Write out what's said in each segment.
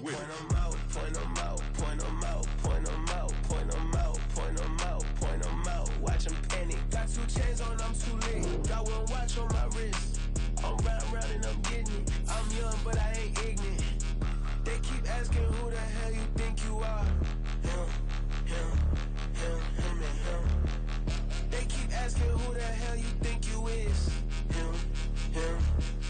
with it. Point 'em out, point 'em out, point 'em out, point 'em out, point 'em out, point 'em out, point 'em out. Watch 'em panic. Got 2 chains on, I'm too lit. Got 1 watch on my wrist. I'm round and I'm getting it. I'm young, but I ain't ignorant. They keep asking who the hell you think you are. Him, and him. They keep asking who the hell you think you is. Him, and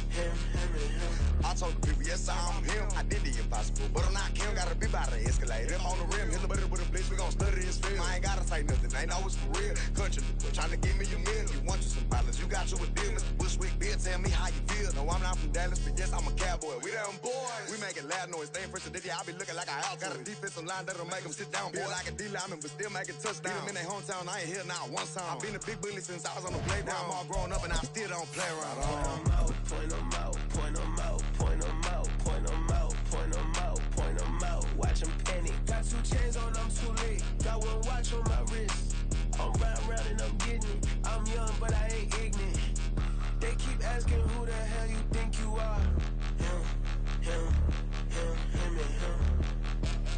him. I told the people, yes, I'm him. I did the impossible, but I'm not Kim. Gotta be by the escalator. Him on the rim, hit the butter with a blitz. We gon' study his film. I ain't gotta say nothing. Ain't always for real. Country, trying to give me a meal. You want you some violence? You got you a deal. Mr. Bushwick, Bill, tell me how you feel. No, I'm not from Dallas, but yes, I'm a cowboy. We them boys. We making loud noise. Staying fresh today, I be looking like I out. Got a defensive line that'll make them sit down. Feel like a D-lineman, but still making touchdowns. Beat them in their hometown. I ain't here now one time. I've been a big bully since I was on the playground. I'm all grown up and I still don't play around. Point 'em out, point 'em out, point 'em out, point 'em out, point 'em out, point 'em out. Watch 'em panic. Got 2 chains on, I'm too late. Got 1 watch on my wrist. I'm round and I'm getting it. I'm young, but I ain't ignorant. They keep asking who the hell you think you are. Him, and him.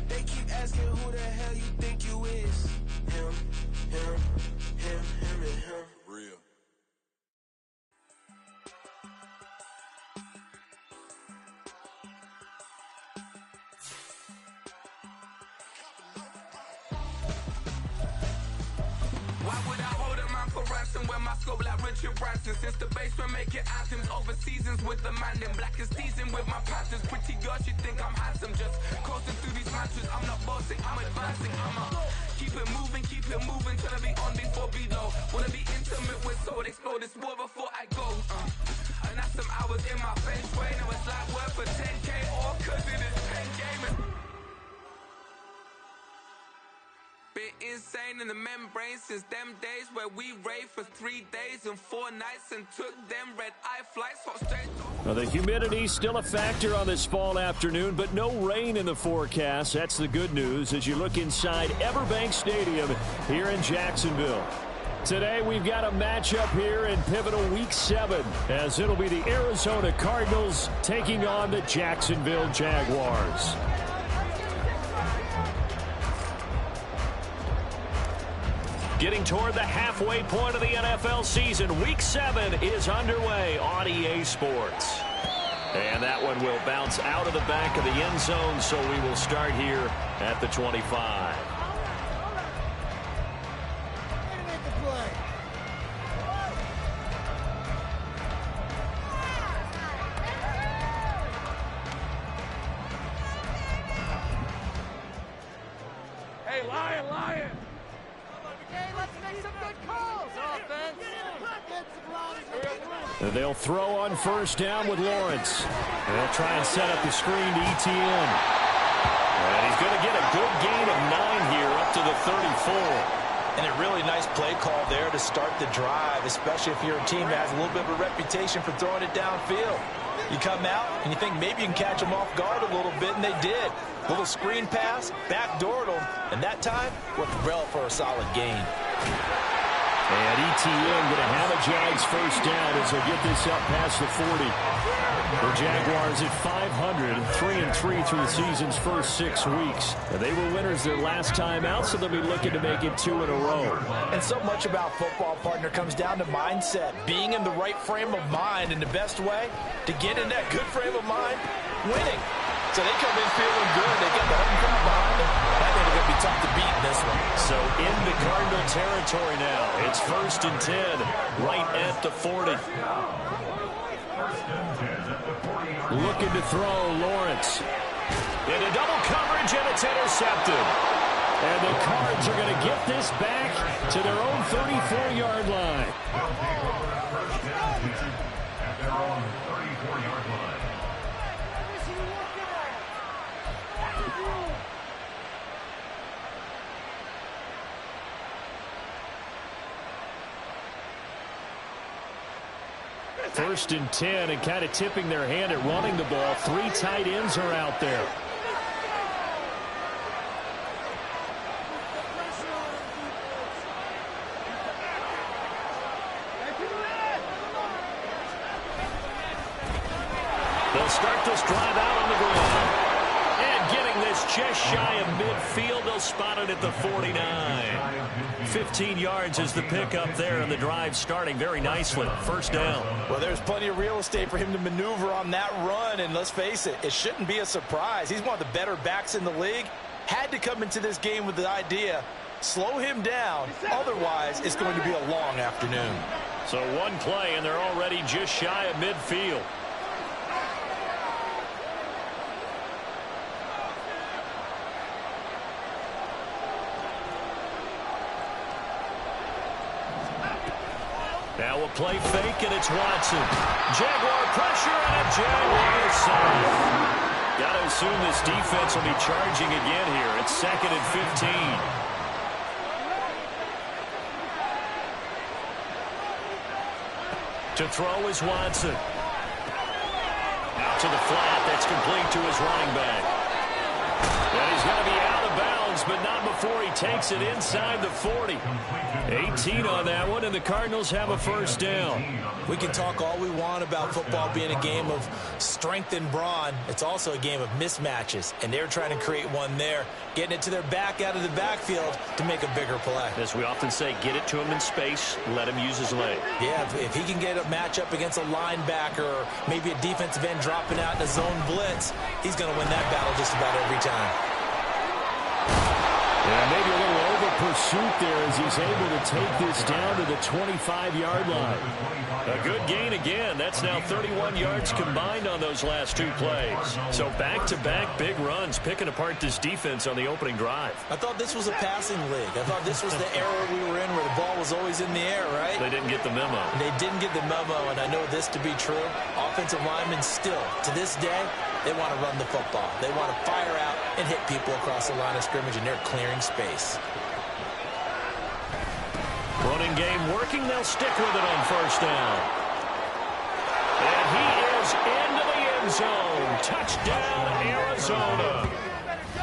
They keep asking who the hell you think you is. Him, and him. Real. Why would I hold a man for ransom when my scope like Richard Branson? Since the basement making anthems over seasons with the man in black is teasing with my panthers. Pretty girl, she think I'm handsome. Just coasting through these mantras. I'm not bossing, I'm advancing. I'ma keep it moving till I be on before below. Wanna be intimate with soul, explore this war before I go. And that's some hours in my feng shui. Now it's like work for 10K or cause it is 10 gaming. Been insane in the membrane since them days where we raved for 3 days and 4 nights and took them red-eye flights hot straight. Well, the humidity still a factor on this fall afternoon, but no rain in the forecast. That's the good news as you look inside Everbank Stadium here in Jacksonville. Today we've got a matchup here in pivotal Week 7 as it'll be the Arizona Cardinals taking on the Jacksonville Jaguars. Getting toward the halfway point of the NFL season, Week 7 is underway on EA Sports. And that one will bounce out of the back of the end zone, so we will start here at the 25. Hey, Lion! They'll throw on first down with Lawrence. They'll try and set up the screen to ETN. And he's going to get a good gain of 9 here up to the 34. And a really nice play call there to start the drive, especially if you're a team that has a little bit of a reputation for throwing it downfield. You come out and you think maybe you can catch them off guard a little bit, and they did. Little screen pass, backdoored them, and that time worked well for a solid gain. And ETN going to have a Jags first down as they get this up past the 40. The Jaguars at 500, 3-3 through the season's first 6 weeks. They were winners their last time out, so they'll be looking to make it 2 in a row. And so much about football, partner, comes down to mindset. Being in the right frame of mind, and the best way to get in that good frame of mind, winning. So they come in feeling good. They get the home crowd behind them. I think they're going to be tough to beat in this one. So into Cardinal territory now. It's 1st and 10, right at the 40. Looking to throw, Lawrence. Into double coverage, and it's intercepted. And the Cards are going to get this back to their own 34-yard line. At their own 34-yard line. First and 10, and kind of tipping their hand at running the ball. 3 tight ends are out there. They'll start this drive out on the ground. And just shy of midfield. They'll spot it at the 49. 15 yards is the pickup there, and the drive starting very nicely. First down. Well, there's plenty of real estate for him to maneuver on that run, and let's face it, it shouldn't be a surprise. He's one of the better backs in the league. Had to come into this game with the idea, slow him down, otherwise it's going to be a long afternoon. So one play, and they're already just shy of midfield. Now a play fake, and it's Watson. Jaguar pressure, and a Jaguar safe. Got to assume this defense will be charging again here. It's 2nd and 15. To throw is Watson. Out to the flat. That's complete to his running back. And he's going to be out of bounds, but not before he takes it inside the 40. 18 on that one, and the Cardinals have a first down. We can talk all we want about football being a game of strength and brawn. It's also a game of mismatches, and they're trying to create one there, getting it to their back out of the backfield to make a bigger play. As we often say, get it to him in space, let him use his leg. Yeah, if he can get a matchup against a linebacker or maybe a defensive end dropping out in a zone blitz, he's going to win that battle just about every time. Yeah, maybe a little over-pursuit there as he's able to take this down to the 25-yard line. A good gain again. That's now 31 yards combined on those last two plays. So back-to-back big runs, picking apart this defense on the opening drive. I thought this was a passing league. I thought this was the era we were in where the ball was always in the air, right? They didn't get the memo. They didn't get the memo, and I know this to be true. Offensive linemen still, to this day, they want to run the football. They want to fire out and hit people across the line of scrimmage, and they're clearing space. Running game working. They'll stick with it on first down. And he is into the end zone. Touchdown, Arizona.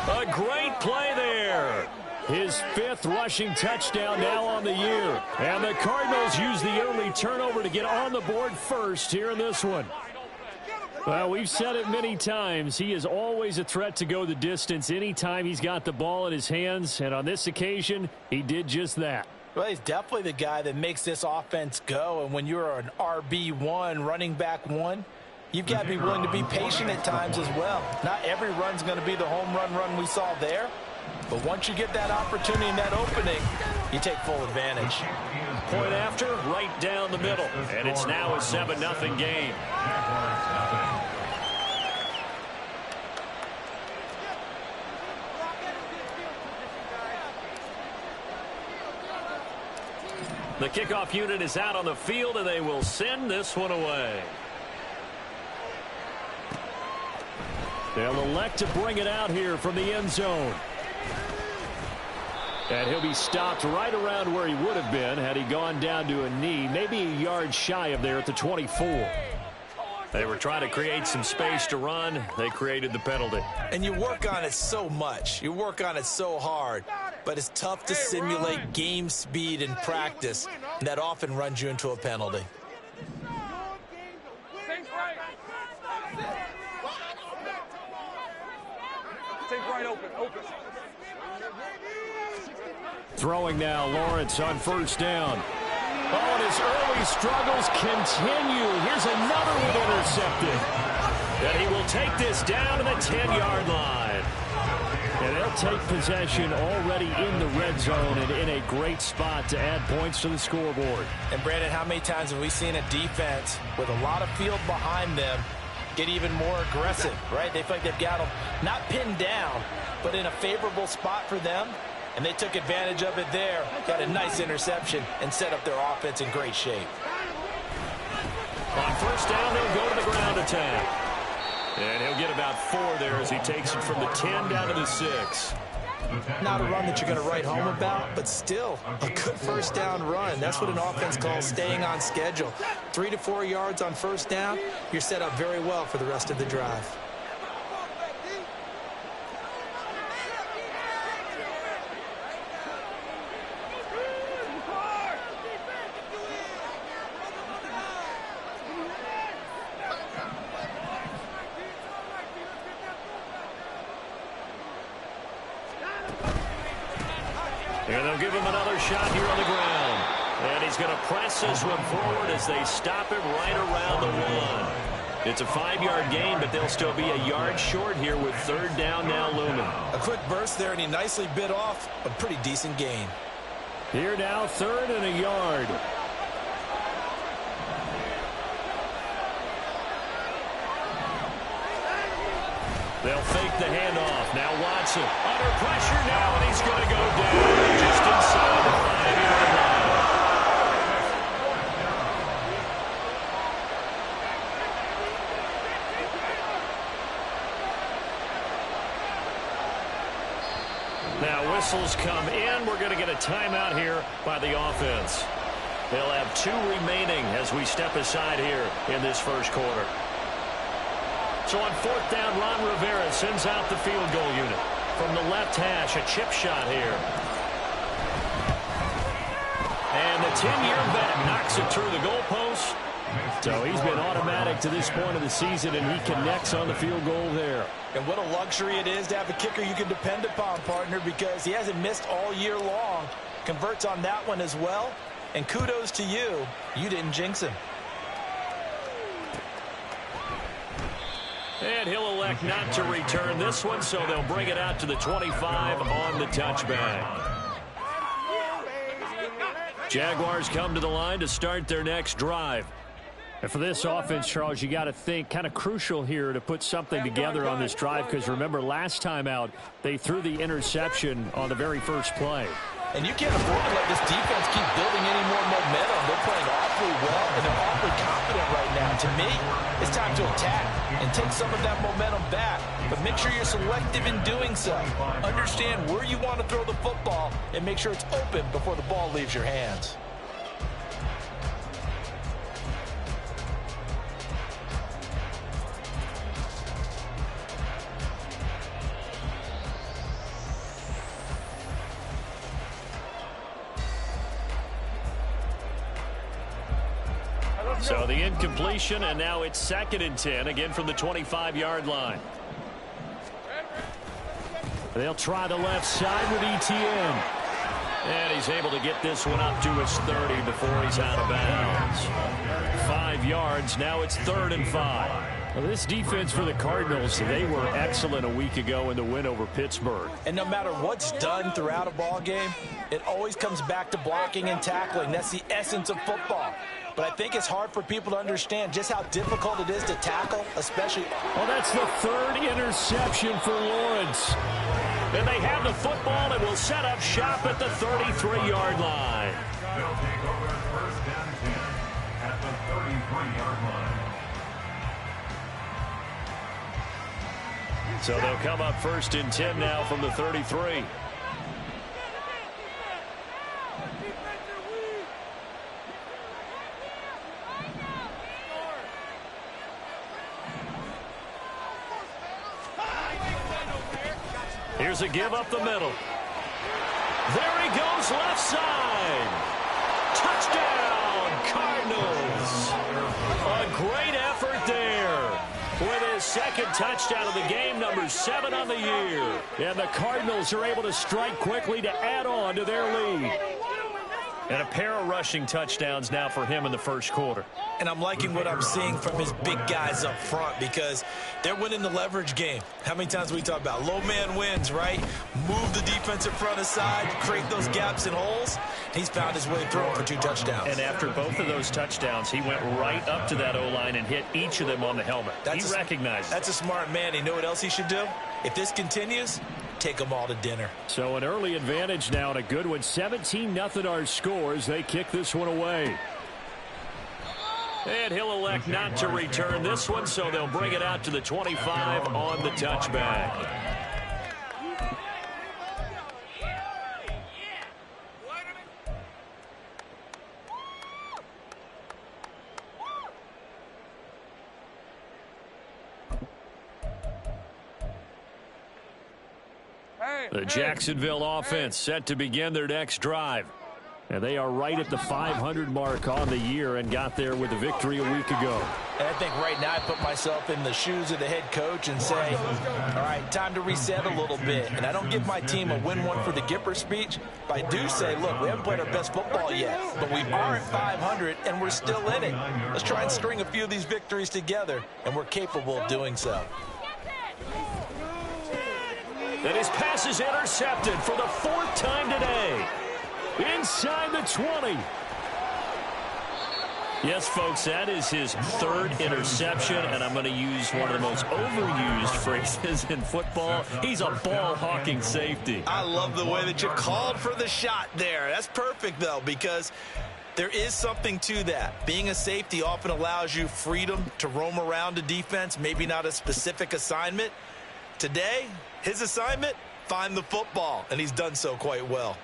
A great play there. His 5th rushing touchdown now on the year. And the Cardinals use the only turnover to get on the board first here in this one. Well, we've said it many times. He is always a threat to go the distance anytime he's got the ball in his hands. And on this occasion, he did just that. Well, he's definitely the guy that makes this offense go. And when you're an RB1, running back one, you've got to be willing to be patient at times as well. Not every run's going to be the home run we saw there. But once you get that opportunity and that opening, you take full advantage. Point after, right down the middle. And it's now a 7-0 game. The kickoff unit is out on the field, and they will send this one away. They'll elect to bring it out here from the end zone. And he'll be stopped right around where he would have been had he gone down to a knee, maybe a yard shy of there at the 24. They were trying to create some space to run. They created the penalty. And you work on it so much. You work on it so hard. But it's tough to simulate game speed in practice. And that often runs you into a penalty. Throwing now, Lawrence on first down. Oh, and his early struggles continue. Here's another one intercepted. And he will take this down to the 10-yard line. And they'll take possession already in the red zone and in a great spot to add points to the scoreboard. And, Brandon, how many times have we seen a defense with a lot of field behind them get even more aggressive, right? They feel like they've got them not pinned down, but in a favorable spot for them. And they took advantage of it there, got a nice interception, and set up their offense in great shape. On first down, they'll go to the ground attack. And he'll get about 4 there as he takes it from the 10 down to the 6. Not a run that you're going to write home about, but still a good first down run. That's what an offense calls staying on schedule. 3 to 4 yards on first down, you're set up very well for the rest of the drive. And they'll give him another shot here on the ground. And he's going to press this one forward as they stop him right around the 1. It's a 5-yard gain, but they'll still be a yard short here with 3rd down now looming. A quick burst there, and he nicely bit off a pretty decent gain. Here now, 3rd and a yard. They'll fake the handoff. Now Watson under pressure now, and he's going to go down just inside the 5-yard line. Now whistles come in. We're going to get a timeout here by the offense. They'll have 2 remaining as we step aside here in this first quarter. So on 4th down, Ron Rivera sends out the field goal unit. From the left hash, a chip shot here. And the 10-year vet knocks it through the goalpost. So he's been automatic to this point of the season, and he connects on the field goal there. And what a luxury it is to have a kicker you can depend upon, partner, because he hasn't missed all year long. Converts on that one as well. And kudos to you. You didn't jinx him. And he'll elect not to return this one, so they'll bring it out to the 25 on the touchback. Jaguars come to the line to start their next drive. And for this offense, Charles, you got to think kind of crucial here to put something together on this drive, because remember last time out they threw the interception on the very first play. And you can't afford to let this defense keep building any more momentum. They're playing awfully well, and they're awfully confident right now. To me, it's time to attack and take some of that momentum back. But make sure you're selective in doing so. Understand where you want to throw the football and make sure it's open before the ball leaves your hands. So the incompletion, and now it's 2nd and 10, again from the 25-yard line. They'll try the left side with ETN. And he's able to get this one up to his 30 before he's out of bounds. 5 yards, now it's 3rd and 5. Well, this defense for the Cardinals, they were excellent a week ago in the win over Pittsburgh. And no matter what's done throughout a ball game, it always comes back to blocking and tackling. That's the essence of football. But I think it's hard for people to understand just how difficult it is to tackle, especially. Well, that's the 3rd interception for Lawrence. And they have the football and will set up shop at the 33-yard line. They'll take over 1st and 10 at the 33-yard line. So they'll come up 1st and 10 now from the 33. Here's a give up the middle. There he goes, left side. Touchdown, Cardinals. A great effort there. With his 2nd touchdown of the game, number 7 on the year. And the Cardinals are able to strike quickly to add on to their lead. And a pair of rushing touchdowns now for him in the first quarter. And I'm liking what I'm seeing from his big guys up front because they're winning the leverage game. How many times we talk about low man wins, right? Move the defensive front aside, create those gaps and holes. He's found his way through for 2 touchdowns. And after both of those touchdowns, he went right up to that O-line and hit each of them on the helmet. He recognized it. That's a smart man. You know what else he should do? If this continues, take them all to dinner. So an early advantage now and a good one. 17-0 our scores. They kick this one away. And he'll elect not to return this one, so they'll bring it out to the 25 on the touchback. The Jacksonville offense set to begin their next drive. And they are right at the 500 mark on the year and got there with a victory a week ago. And I think right now I put myself in the shoes of the head coach and say, all right, time to reset a little bit. And I don't give my team a win one for the Gipper speech, but I do say, look, we haven't played our best football yet, but we are at 500 and we're still in it. Let's try and string a few of these victories together, and we're capable of doing so. And his pass is intercepted for the 4th time today. Inside the 20. Yes, folks, that is his 3rd interception, and I'm going to use one of the most overused phrases in football. He's a ball-hawking safety. I love the way that you called for the shot there. That's perfect, though, because there is something to that. Being a safety often allows you freedom to roam around a defense, maybe not a specific assignment. Today, his assignment, find the football, and he's done so quite well.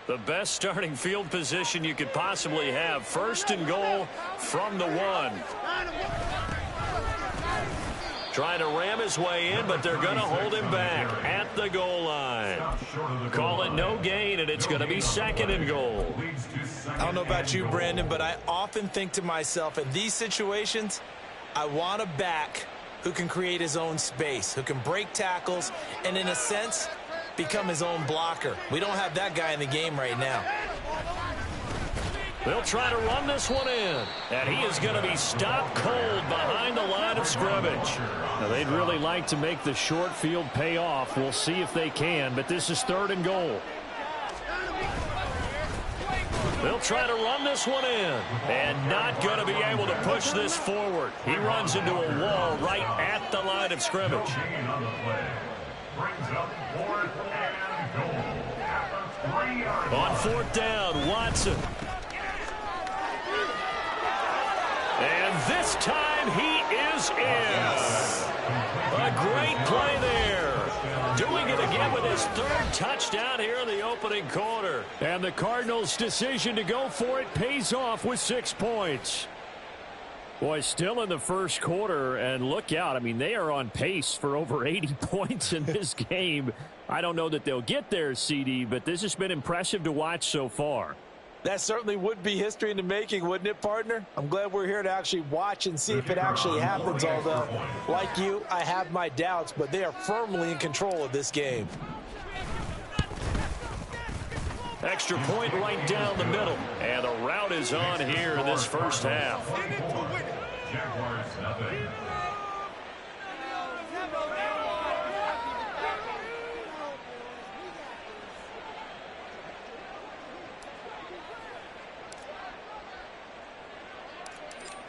The best starting field position you could possibly have. 1st and goal from the 1. Trying to ram his way in, but they're going to hold him back at the goal line. Call it no gain, and it's going to be 2nd and goal. I don't know about you, Brandon, but I often think to myself, in these situations, I want a back who can create his own space, who can break tackles, and in a sense, become his own blocker. We don't have that guy in the game right now. They'll try to run this one in, and he is going to be stopped cold behind the line of scrimmage. Now, they'd really like to make the short field pay off. We'll see if they can, but this is 3rd and goal. They'll try to run this one in, and not going to be able to push this forward. He runs into a wall right at the line of scrimmage. On 4th down, Watson. And this time he is in. A great play there. Doing it again with his 3rd touchdown here in the opening quarter. And the Cardinals' decision to go for it pays off with 6 points. Boy, still in the 1st quarter, and look out. I mean, they are on pace for over 80 points in this game. I don't know that they'll get there, CD, but this has been impressive to watch so far. That certainly would be history in the making, wouldn't it, partner? I'm glad we're here to actually watch and see if it actually happens, although, like you, I have my doubts, but they are firmly in control of this game. Extra point right down the middle, and the route is on here in this 1st half. Jaguars nothing.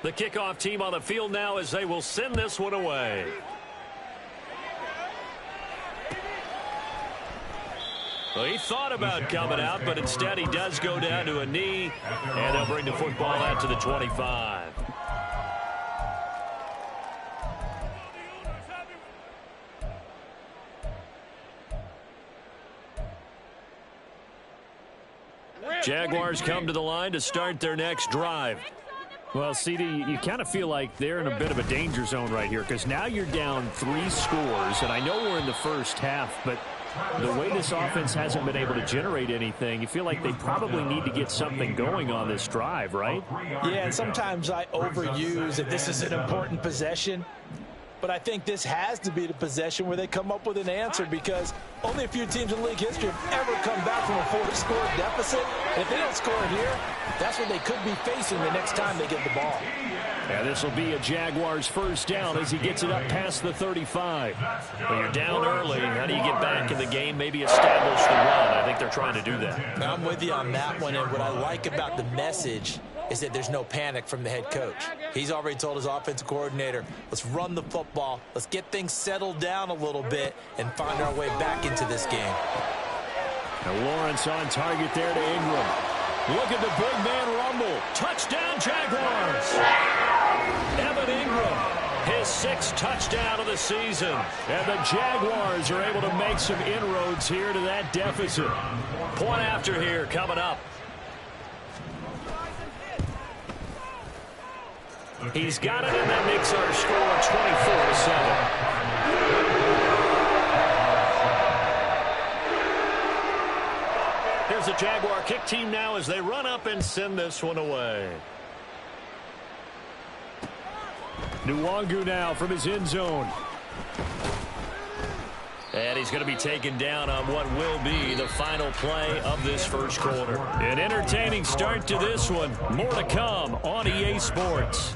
The kickoff team on the field now as they will send this one away. Well, he thought about coming out, but instead he does go down to a knee, and they'll bring the football out to the 25. Jaguars come to the line to start their next drive. Well, CD, you kind of feel like they're in a bit of a danger zone right here because now you're down 3 scores, and I know we're in the 1st half, but the way this offense hasn't been able to generate anything, you feel like they probably need to get something going on this drive, right? Yeah, and sometimes I overuse that this is an important possession. But I think this has to be the possession where they come up with an answer because only a few teams in league history have ever come back from a 4-score deficit. And if they don't score here, that's what they could be facing the next time they get the ball. And this will be a Jaguars 1st down as he gets it up past the 35. Well, you're down early. How do you get back in the game? Maybe establish the run. I think they're trying to do that. I'm with you on that one. And what I like about the message is that there's no panic from the head coach. He's already told his offensive coordinator, let's run the football, let's get things settled down a little bit and find our way back into this game. And Lawrence on target there to Ingram. Look at the big man rumble. Touchdown, Jaguars. Evan Ingram, his 6th touchdown of the season. And the Jaguars are able to make some inroads here to that deficit. Point after here coming up. He's got it, and that makes our score 24-7. Here's the Jaguar kick team now as they run up and send this one away. Nwangu now from his end zone. And he's going to be taken down on what will be the final play of this first quarter. An entertaining start to this one. More to come on EA Sports.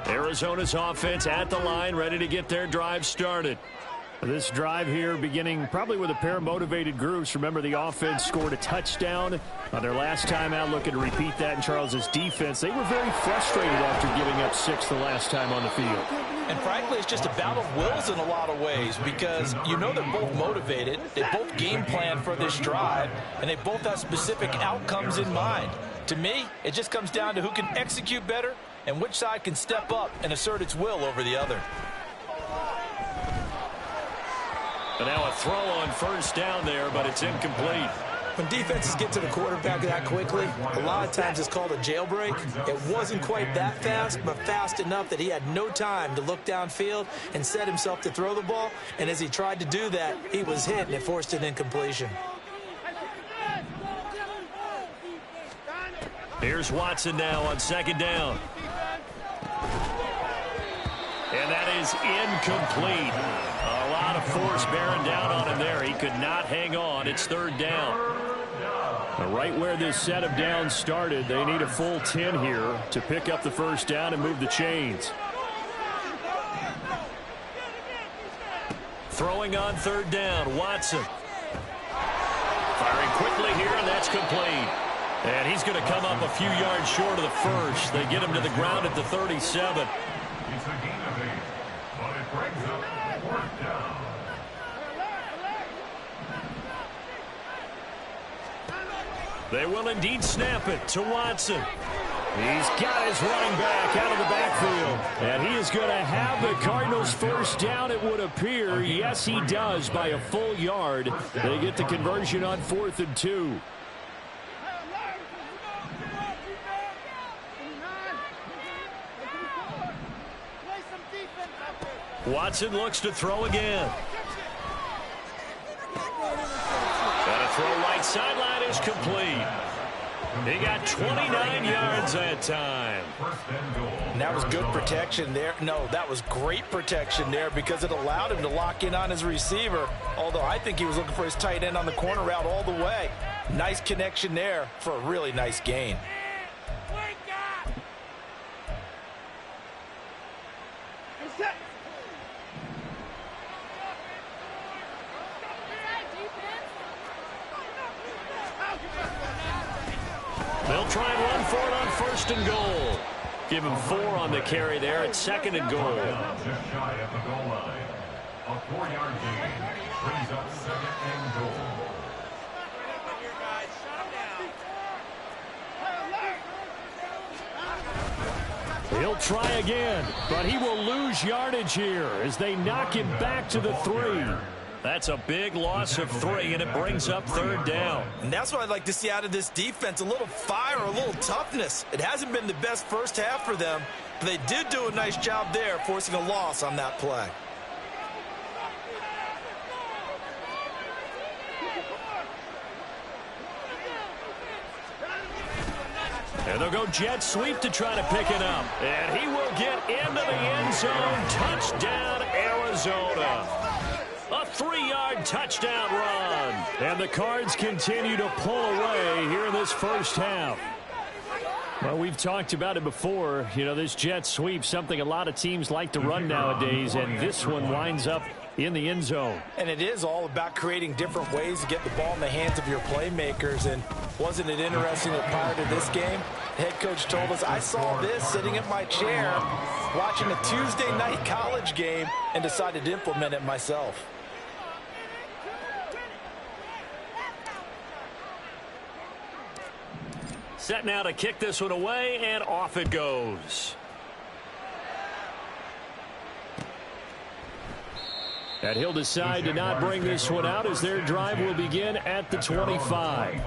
Arizona's offense at the line, ready to get their drive started. This drive here beginning probably with a pair of motivated groups. Remember, the offense scored a touchdown on their last time out, looking to repeat that in Charles's defense. They were very frustrated after giving up 6 the last time on the field. And frankly, it's just a battle of wills in a lot of ways because you know they're both motivated. They both game plan for this drive, and they both have specific outcomes in mind. To me, it just comes down to who can execute better and which side can step up and assert its will over the other. And now a throw on first down there, but it's incomplete. When defenses get to the quarterback that quickly, a lot of times it's called a jailbreak. It wasn't quite that fast, but fast enough that he had no time to look downfield and set himself to throw the ball. And as he tried to do that, he was hit, and it forced an incompletion. Here's Watson now on second down. And that is incomplete. A lot of force bearing down on him there. He could not hang on. It's third down. Right where this set of downs started, they need a full 10 here to pick up the first down and move the chains. Throwing on third down, Watson. Firing quickly here, and that's complete. And he's going to come up a few yards short of the first. They get him to the ground at the 37. It's a gain of 8, but it brings up fourth down. They will indeed snap it to Watson. He's got his running back out of the backfield. And he is going to have the Cardinals first down, it would appear. Yes, he does by a full yard. They get the conversion on 4th and 2. Watson looks to throw again. And a throw right sideline is complete. He got 29 yards that time. And that was good protection there. No, that was great protection there because it allowed him to lock in on his receiver. Although I think he was looking for his tight end on the corner route all the way. Nice connection there for a really nice gain. They'll try and run for it on 1st and goal. Give him 4 on the carry there at 2nd and goal. Just shy of the goal line. A 4-yard gain brings up 2nd and goal. He'll try again, but he will lose yardage here as they knock him back to the 3. That's a big loss of 3, and it brings up 3rd down. And that's what I'd like to see out of this defense, a little fire, a little toughness. It hasn't been the best first half for them, but they did do a nice job there, forcing a loss on that play. And they'll go jet sweep to try to pick it up. And he will get into the end zone. Touchdown, Arizona. A 3-yard touchdown run. And the Cards continue to pull away here in this first half. Well, we've talked about it before. You know, this jet sweep, something a lot of teams like to run nowadays, and this one winds up in the end zone. And it is all about creating different ways to get the ball in the hands of your playmakers. And wasn't it interesting that prior to this game, the head coach told us, I saw this sitting in my chair watching a Tuesday night college game and decided to implement it myself. Set now to kick this one away, and off it goes. And he'll decide to not bring this one out as their drive will begin at the 25.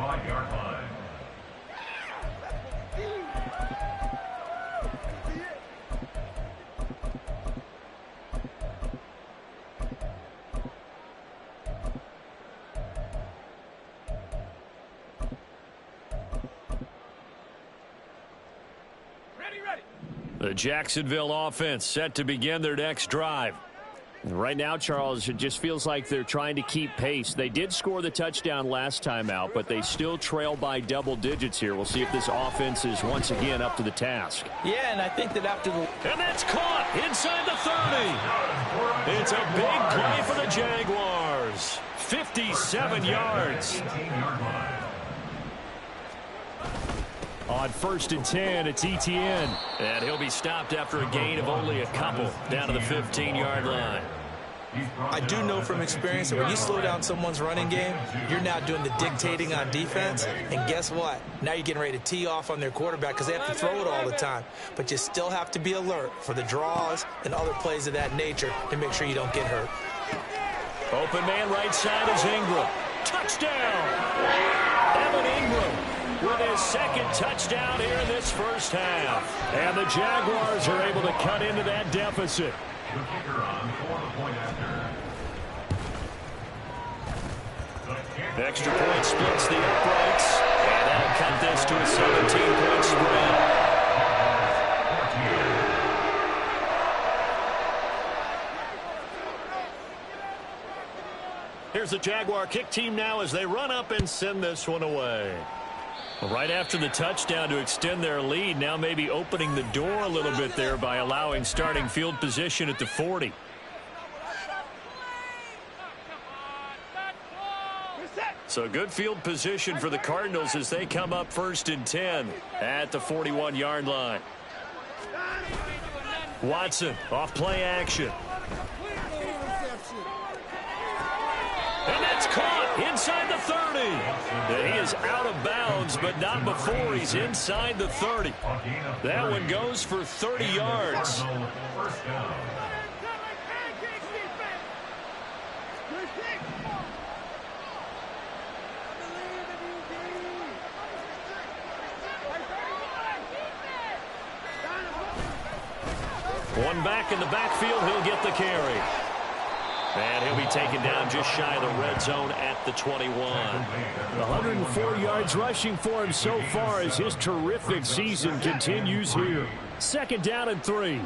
The Jacksonville offense set to begin their next drive. Right now, Charles, it just feels like they're trying to keep pace. They did score the touchdown last time out, but they still trail by double digits here. We'll see if this offense is once again up to the task. Yeah, and I think that after the... And that's caught inside the 30. It's a big play for the Jaguars. 57 yards. On 1st and 10, it's ETN. And he'll be stopped after a gain of only a couple down to the 15-yard line. I do know from experience that when you slow down someone's running game, you're now doing the dictating on defense. And guess what? Now you're getting ready to tee off on their quarterback because they have to throw it all the time. But you still have to be alert for the draws and other plays of that nature to make sure you don't get hurt. Open man right side is Ingram. Touchdown! Evan Ingram with his second touchdown here in this first half. And the Jaguars are able to cut into that deficit. The kicker on for the point after. Extra point splits the uprights. And that'll cut this to a 17-point spread. Here's the Jaguar kick team now as they run up and send this one away. Right after the touchdown to extend their lead, now maybe opening the door a little bit there by allowing starting field position at the 40. So good field position for the Cardinals as they come up 1st and 10 at the 41-yard line. Watson off play action. And that's caught inside the 30. He is out of bounds, but not before he's inside the 30. That one goes for 30 yards. One back in the backfield, he'll get the carry. And he'll be taken down just shy of the red zone at the 21. 104 yards rushing for him so far as his terrific season continues here. 2nd down and 3.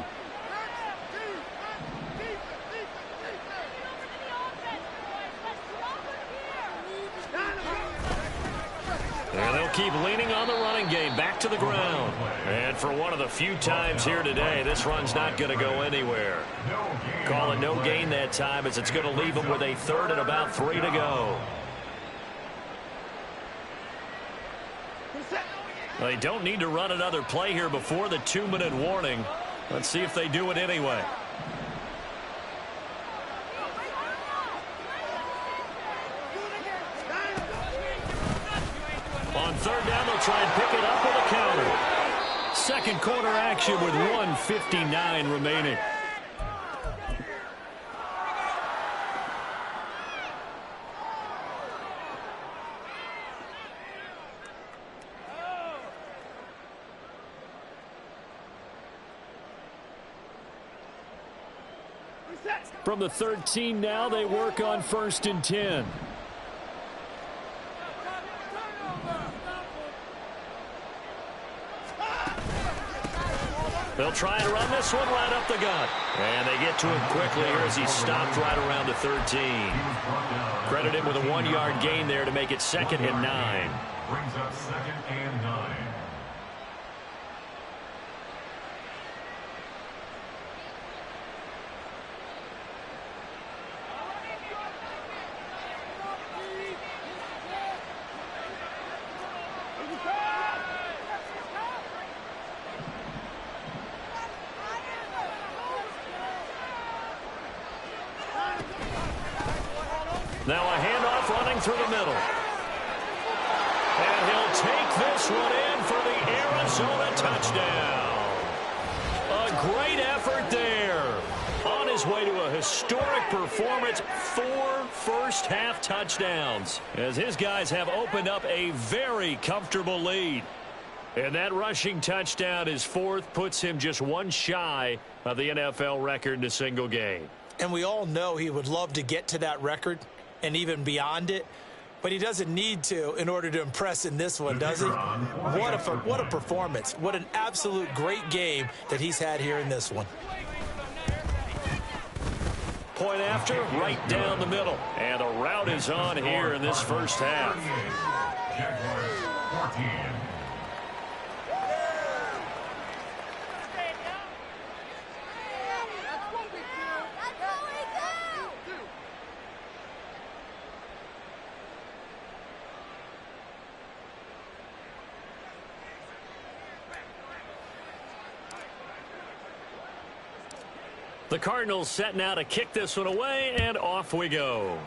And they'll keep leaning on the running game back to the ground. And for one of the few times here today, this run's not going to go anywhere. Call it no gain that time as it's going to leave them with a 3rd and about 3 to go. They don't need to run another play here before the 2-minute warning. Let's see if they do it anyway. On 3rd down, they'll try and pick it up with a counter. 2nd quarter action with 1:59 remaining. From the 13 now, they work on 1st and 10. They'll try and run this one right up the gut. And they get to him quickly here as he stopped right around the 13. Credit him with a 1-yard gain there to make it 2nd and 9. Brings up 2nd and 9. Now a handoff running through the middle. And he'll take this one in for the Arizona touchdown. A great effort there. On his way to a historic performance, 4 first-half touchdowns, as his guys have opened up a very comfortable lead. And that rushing touchdown, his 4th, puts him just one shy of the NFL record in a single game. And we all know he would love to get to that record and even beyond it. But he doesn't need to in order to impress in this one, does he? What a performance. What an absolute great game that he's had here in this one. Point after, right down the middle. And the route is on here in this first half. Jaguars 14. The Cardinals set now to kick this one away, and off we go.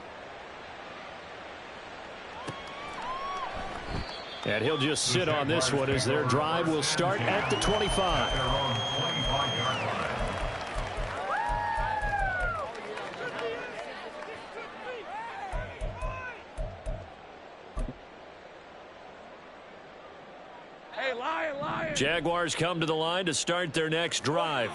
And he'll just sit on this one as their drive will start at the 25. Their own 25-yard line. Jaguars come to the line to start their next drive.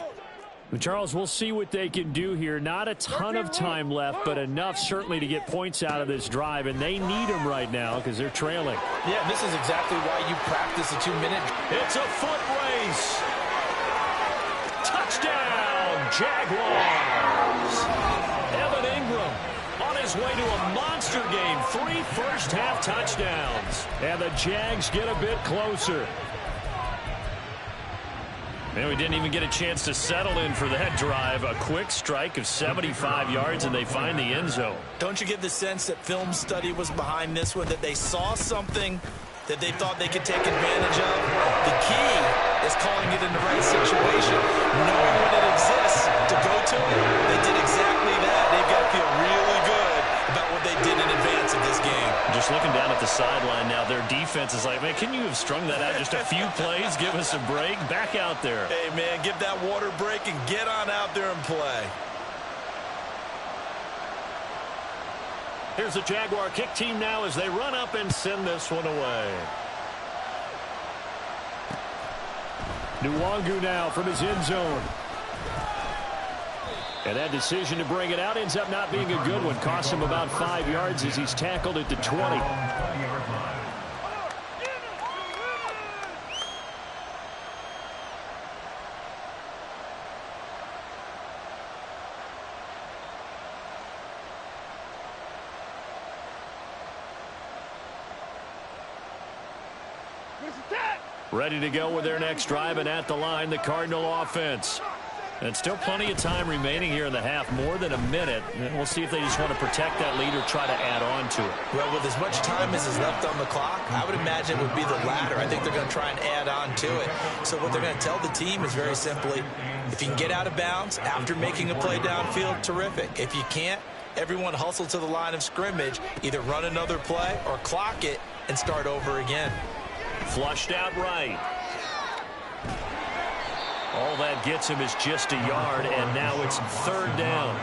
Charles, we'll see what they can do here. Not a ton of time left, but enough certainly to get points out of this drive, and they need them right now because they're trailing. Yeah, this is exactly why you practice a 2-minute. It's a foot race. Touchdown, Jaguars. Evan Ingram on his way to a monster game. 3 first-half touchdowns. And the Jags get a bit closer. And we didn't even get a chance to settle in for that drive. A quick strike of 75 yards, and they find the end zone. Don't you get the sense that film study was behind this one, that they saw something that they thought they could take advantage of? The key is calling it in the right situation, knowing when it exists to go to it. They did exactly that. They've got to feel really good about what they did in advance of this game. Just looking down at the sideline now, their defense is like, man, can you have strung that out just a few plays? Give us a break. Back out there. Hey, man, give that water break and get on out there and play. Here's the Jaguar kick team now as they run up and send this one away. Nwangu now from his end zone. And that decision to bring it out ends up not being a good one. Costs him about 5 yards as he's tackled at the 20. 20-yard line. Ready to go with their next drive, and at the line, the Cardinal offense. And still plenty of time remaining here in the half, more than a minute. And we'll see if they just want to protect that lead or try to add on to it. Well, with as much time as is left on the clock, I would imagine it would be the latter. I think they're going to try and add on to it. So what they're going to tell the team is very simply, if you can get out of bounds after making a play downfield, terrific. If you can't, everyone hustle to the line of scrimmage, either run another play or clock it and start over again. Flushed out right. All that gets him is just a yard, and now it's third down.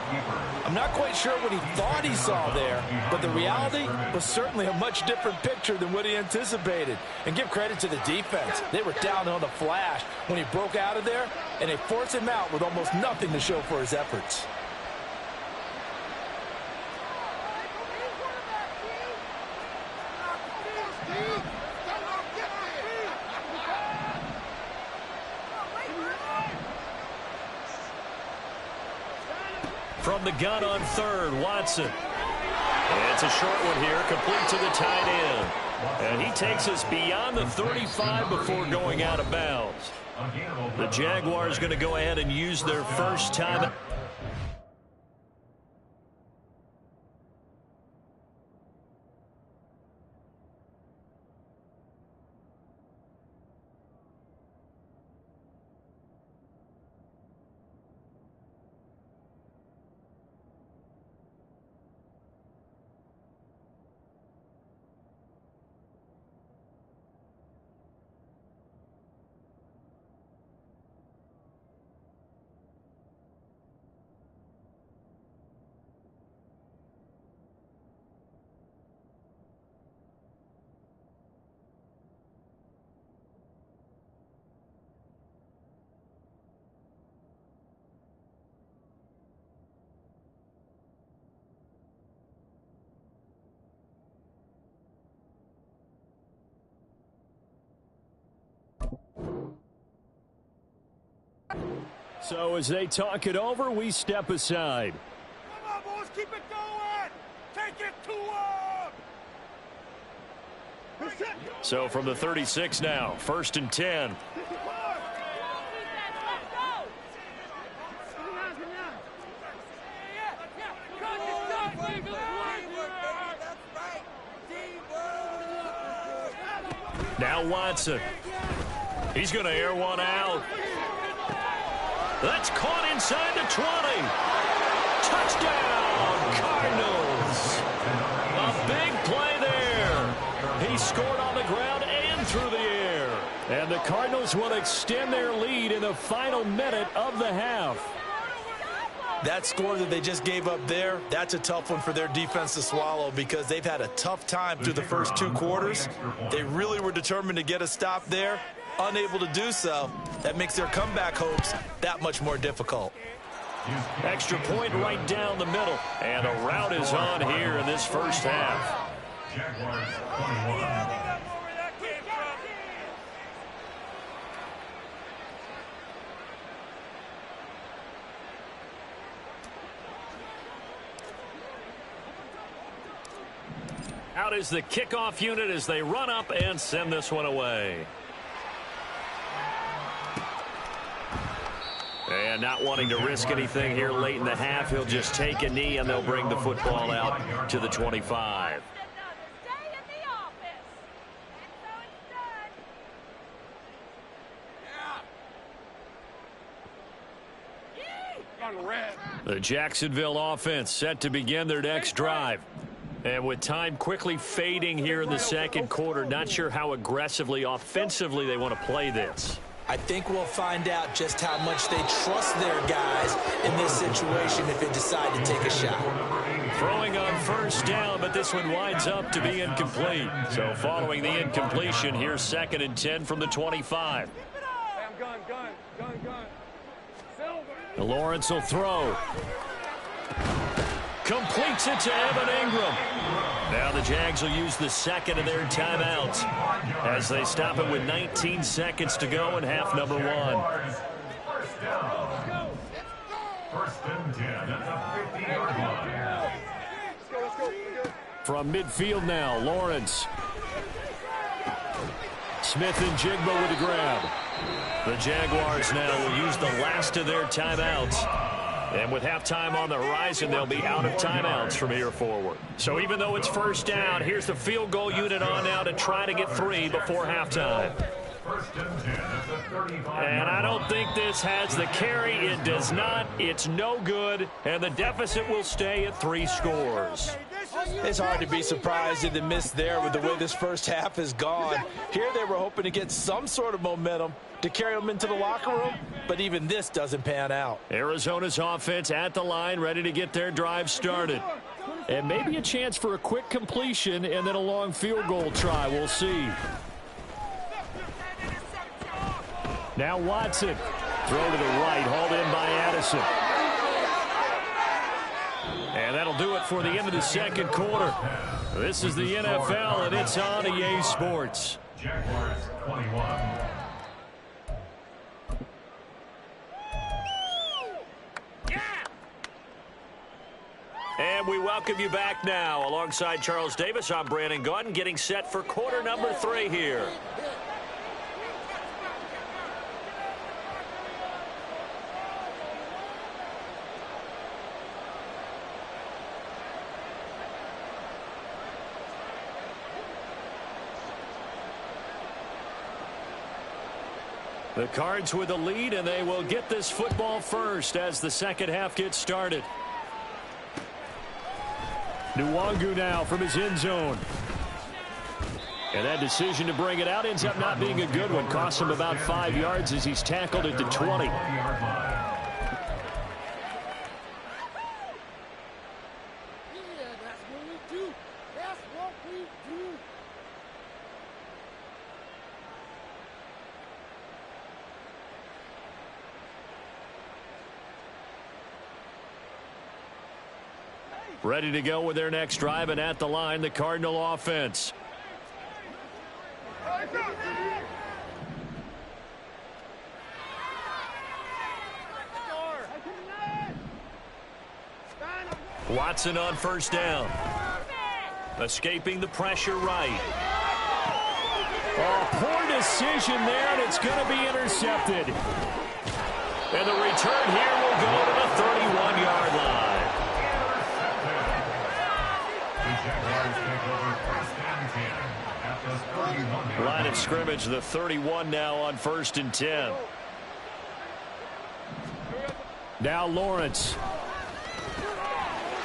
I'm not quite sure what he thought he saw there, but the reality was certainly a much different picture than what he anticipated. And give credit to the defense. They were down on the flash when he broke out of there, and they forced him out with almost nothing to show for his efforts. From the gun on third, Watson. It's a short one here, complete to the tight end. And he takes us beyond the 35 before going out of bounds. The Jaguars going to go ahead and use their first time. So as they talk it over, we step aside. Come on, boys, keep it going. Take it to him. So from the 36 now, 1st and 10. Now Watson. He's going to air one out. That's caught inside the 20. Touchdown, Cardinals. A big play there. He scored on the ground and through the air. And the Cardinals will extend their lead in the final minute of the half. That score that they just gave up there, that's a tough one for their defense to swallow because they've had a tough time through the first 2 quarters. They really were determined to get a stop there, unable to do so. That makes their comeback hopes that much more difficult. Extra point right down the middle. And a rout is on here in this first half. Jaguars 21. Out is the kickoff unit as they run up and send this one away. And not wanting to risk anything here late in the half, he'll just take a knee and they'll bring the football out to the 25. The Jacksonville offense set to begin their next drive. And with time quickly fading here in the second quarter, not sure how aggressively, offensively they want to play this. I think we'll find out just how much they trust their guys in this situation if they decide to take a shot. Throwing on first down, but this one winds up to be incomplete. So following the incompletion, here's 2nd and 10 from the 25. Lawrence will throw. Completes it to Evan Ingram. Now the Jags will use the second of their timeouts as they stop it with 19 seconds to go in half number 1. First down. 1st and 10 at the 50-yard line. From midfield now, Lawrence. Smith and Jigba with the grab. The Jaguars now will use the last of their timeouts. And with halftime on the horizon, they'll be out of timeouts from here forward. So even though it's first down, here's the field goal unit on now to try to get 3 before halftime. 1st and 10 at the 35. And I don't think this has the carry. It does not. It's no good. And the deficit will stay at 3 scores. It's hard to be surprised in the miss there with the way this first half has gone. Here they were hoping to get some sort of momentum to carry them into the locker room, but even this doesn't pan out. Arizona's offense at the line, ready to get their drive started. And maybe a chance for a quick completion and then a long field goal try. We'll see. Now Watson. Throw to the right, hauled in by Addison. And that'll do it for the end of the second quarter. This is the NFL, and it's on EA Sports. Jaguars 21. And we welcome you back now. Alongside Charles Davis, I'm Brandon Gaudin, getting set for quarter number 3 here. The Cards with the lead, and they will get this football first as the second half gets started. Nwangu now from his end zone. And that decision to bring it out ends up not being a good one. Costs him about 5 yards as he's tackled at the 20. Ready to go with their next drive, and at the line, the Cardinal offense. Watson on first down. Escaping the pressure right. Oh, poor decision there, and it's going to be intercepted. And the return here will go to the 31-yard line. Line of scrimmage, the 31 now on 1st and 10. Now Lawrence.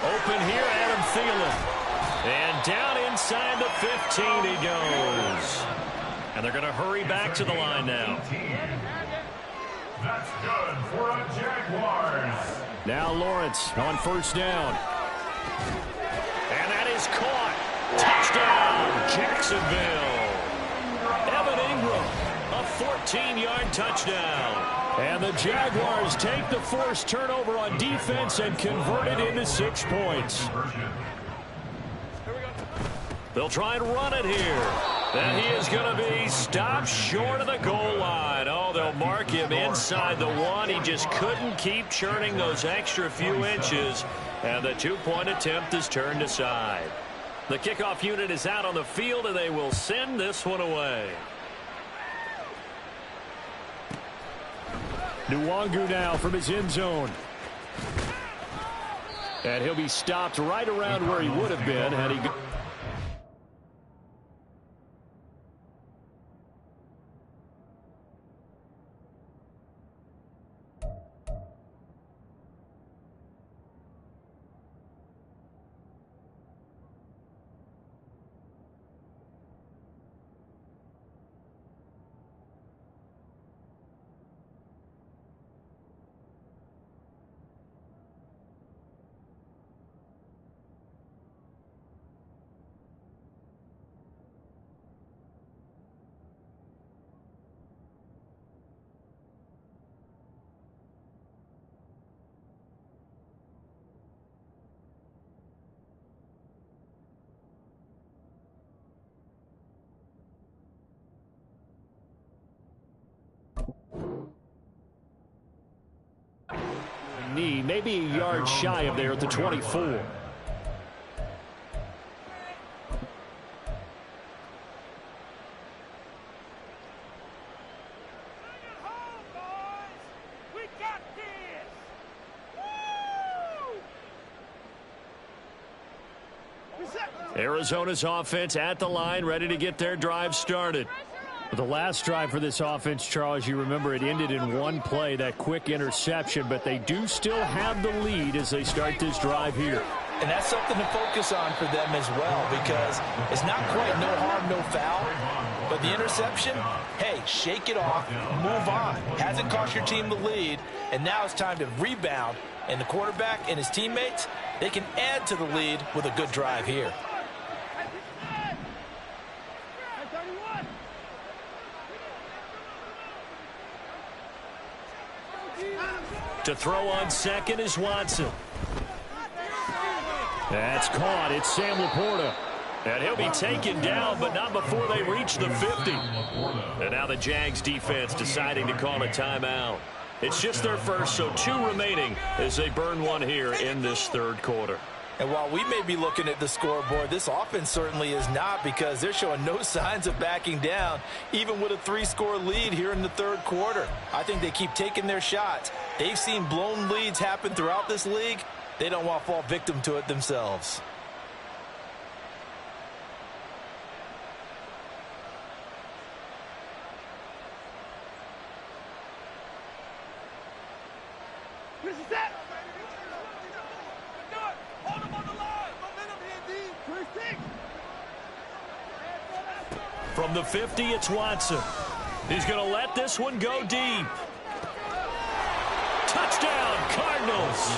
Open here, Adam Thielen. And down inside the 15 he goes. And they're going to hurry back to the line now. That's good for a Jaguars. Now Lawrence on first down. And that is caught. Touchdown, Jacksonville. Evan Ingram, a 14-yard touchdown. And the Jaguars take the forced turnover on defense and convert it into 6 points. They'll try and run it here. And he is going to be stopped short of the goal line. Oh, they'll mark him inside the 1. He just couldn't keep churning those extra few inches. And the 2-point attempt is turned aside. The kickoff unit is out on the field, and they will send this one away. Nwangu now from his end zone. And he'll be stopped right around where he would have been had he... Maybe a yard shy of there at the 24. Arizona's offense at the line, ready to get their drive started. The last drive for this offense, Charles, you remember it ended in one play, that quick interception, but they do still have the lead as they start this drive here. And that's something to focus on for them as well, because it's not quite no harm, no foul, but the interception, hey, shake it off, move on. Hasn't cost your team the lead, and now it's time to rebound, and the quarterback and his teammates, they can add to the lead with a good drive here. To throw on second is Watson. That's caught. It's Sam Laporta. And he'll be taken down, but not before they reach the 50. And now the Jags defense deciding to call a timeout. It's just their first, so 2 remaining as they burn one here in this third quarter. And while we may be looking at the scoreboard, this offense certainly is not, because they're showing no signs of backing down, even with a 3-score lead here in the third quarter. I think they keep taking their shots. They've seen blown leads happen throughout this league. They don't want to fall victim to it themselves. From the 50, it's Watson. He's going to let this one go deep. Touchdown, Cardinals.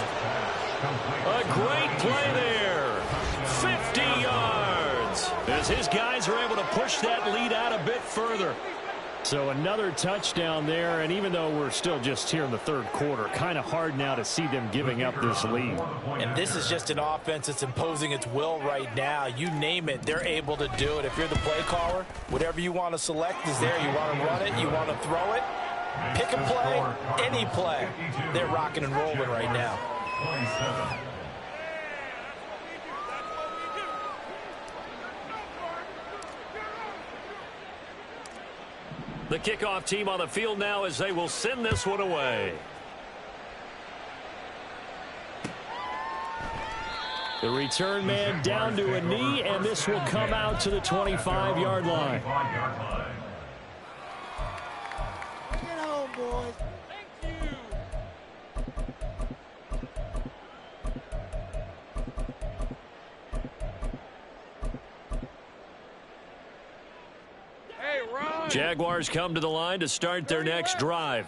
A great play there. 50 yards. As his guys are able to push that lead out a bit further. So another touchdown there, and even though we're still just here in the third quarter, kind of hard now to see them giving up this lead. And this is just an offense that's imposing its will right now. You name it, they're able to do it. If you're the play caller, whatever you want to select is there. You want to run it, you want to throw it, pick a play, any play. They're rocking and rolling right now. The kickoff team on the field now as they will send this one away. The return man down to a knee, and this will come out to the 25-yard line. Bring it home, boys. Thank you. Jaguars come to the line to start their next drive.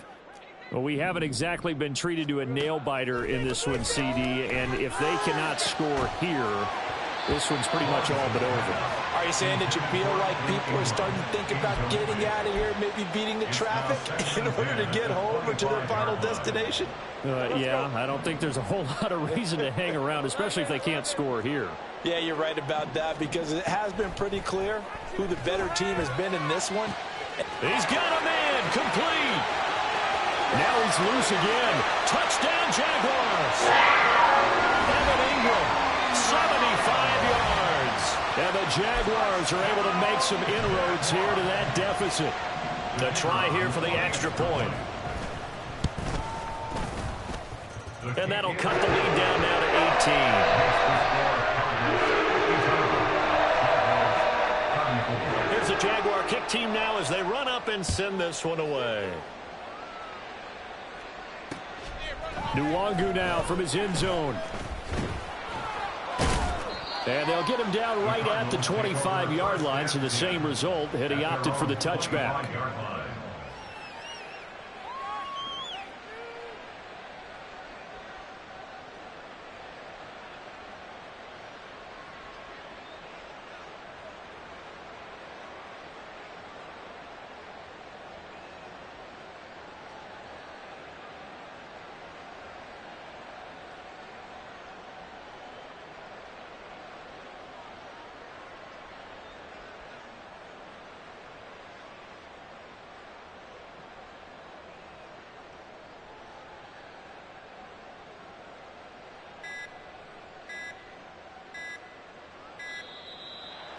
Well, we haven't exactly been treated to a nail-biter in this one, CD, and if they cannot score here, this one's pretty much all but over. Are you saying that you feel like people are starting to think about getting out of here, maybe beating the traffic in order to get home or to their final destination? Yeah, I don't think there's a whole lot of reason to hang around, especially if they can't score here. Yeah, you're right about that because it has been pretty clear who the better team has been in this one. He's got a man complete. Now he's loose again. Touchdown, Jaguars. Evan Ingram, 75 yards. And the Jaguars are able to make some inroads here to that deficit. The try here for the extra point. And that'll cut the lead down now to 18. Here's the Jaguar kick team now as they run up and send this one away. Nwangu now from his end zone. And they'll get him down right at the 25-yard line, so the same result had he opted for the touchback.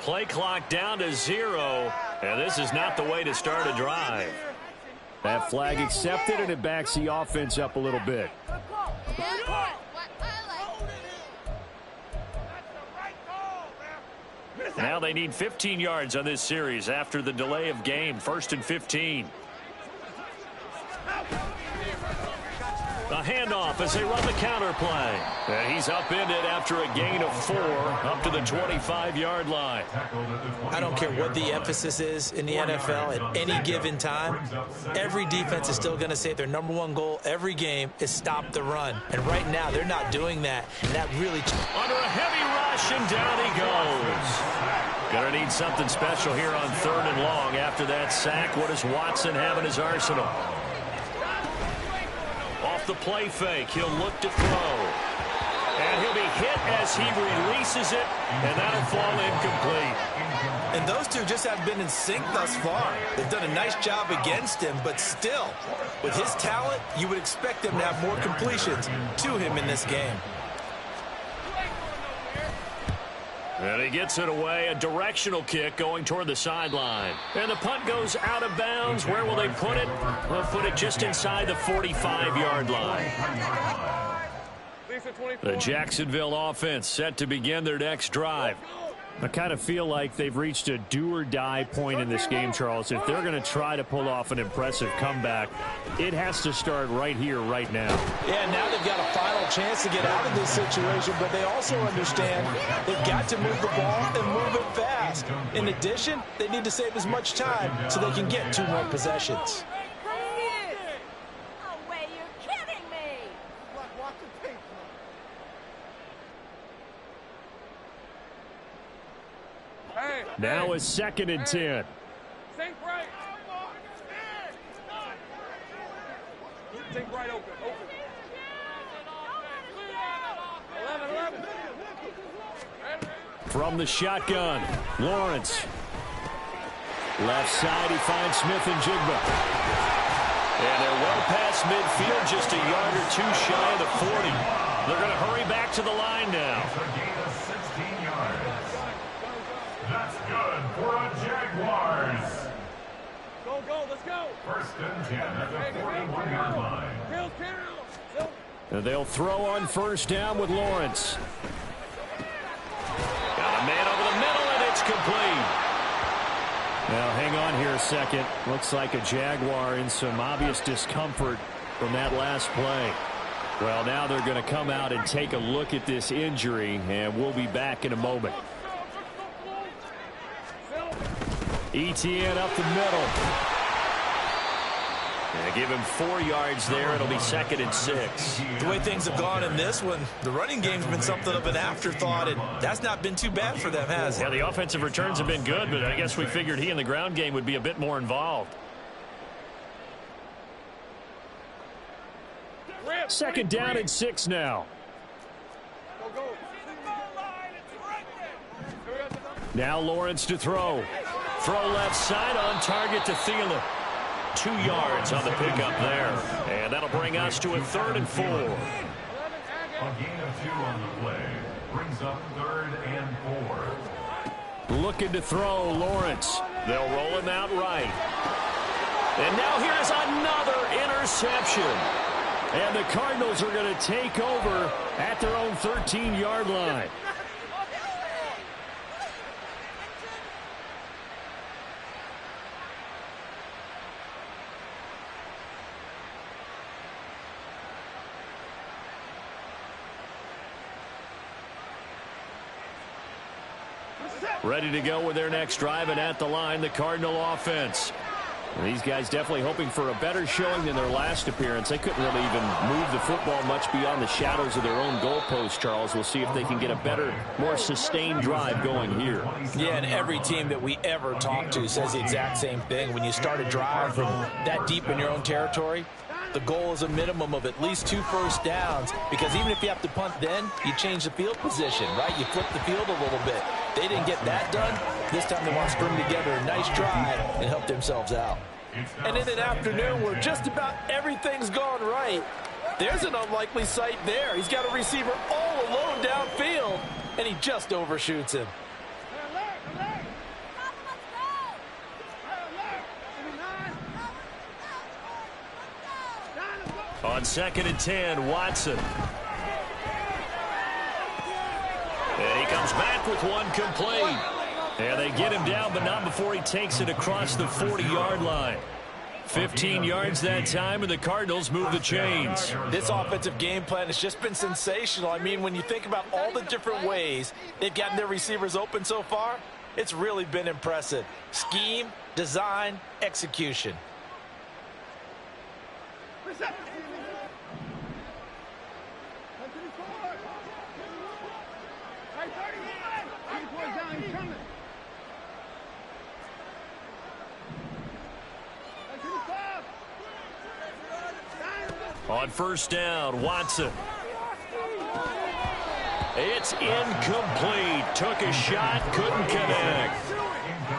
Play clock down to 0, and this is not the way to start a drive. That flag accepted, and it backs the offense up a little bit. Now they need 15 yards on this series after the delay of game. 1st and 15. A handoff as they run the counter play. And he's upended after a gain of 4 up to the 25-yard line. I don't care what the emphasis is in the NFL at any given time. Every defense is still going to say their #1 goal every game is stop the run. And right now they're not doing that. And that really... Under a heavy rush, and down he goes. Going to need something special here on 3rd and long after that sack. What does Watson have in his arsenal? Off the play fake, he'll look to throw. And he'll be hit as he releases it, and that'll fall incomplete. And those two just have been in sync thus far. They've done a nice job against him, but still, with his talent, you would expect them to have more completions to him in this game. And he gets it away, a directional kick going toward the sideline. And the punt goes out of bounds. Where will they put it? They'll put it just inside the 45-yard line. The Jacksonville offense set to begin their next drive. I kind of feel like they've reached a do-or-die point in this game, Charles. If they're going to try to pull off an impressive comeback, it has to start right here, right now. Yeah, now they've got a final chance to get out of this situation, but they also understand they've got to move the ball and move it fast. In addition, they need to save as much time so they can get 2 more possessions. Now a 2nd and 10. Think right. Think right open. Open. 11. From the shotgun, Lawrence. Left side, he finds Smith and Jigba. And they're well past midfield, just a yard or 2 shy of the 40. They're going to hurry back to the line now. That's good for a Jaguars. Go, let's go. First and 10 at the 41-yard line. And they'll throw on first down with Lawrence. Got a man over the middle, and it's complete. Now, hang on here a second. Looks like a Jaguar in some obvious discomfort from that last play. Well, now they're going to come out and take a look at this injury, and we'll be back in a moment. ETN up the middle. And give him 4 yards there. It'll be 2nd and 6. The way things have gone in this one, the running game's been something of an afterthought, and that's not been too bad for them, has it? Yeah, the offensive returns have been good, but I guess we figured he in the ground game would be a bit more involved. 2nd down and 6 now. Now Lawrence to throw. Throw left side, on target to Thielen. 2 yards on the pickup there. And that'll bring us to a 3rd and 4. A gain of 2 on the play. Brings up 3rd and 4. Looking to throw, Lawrence. They'll roll him out right. And now here's another interception. And the Cardinals are going to take over at their own 13-yard line. Ready to go with their next drive, and at the line, the Cardinal offense. And these guys definitely hoping for a better showing than their last appearance. They couldn't really even move the football much beyond the shadows of their own goalpost, Charles. We'll see if they can get a better, more sustained drive going here. Yeah, and every team that we ever talk to says the exact same thing. When you start a drive from that deep in your own territory, the goal is a minimum of at least 2 first downs, because even if you have to punt then, you change the field position, right? You flip the field a little bit. They didn't get that done. This time they want to string together a nice drive and help themselves out. And in an afternoon where just about everything's gone right, there's an unlikely sight there. He's got a receiver all alone downfield, and he just overshoots him. On 2nd and 10, Watson. And he comes back with one complete. And they get him down, but not before he takes it across the 40-yard line. 15 yards that time, and the Cardinals move the chains. This offensive game plan has just been sensational. I mean, when you think about all the different ways they've gotten their receivers open so far, it's really been impressive. Scheme, design, execution. On first down, Watson. It's incomplete. Took a shot, couldn't connect.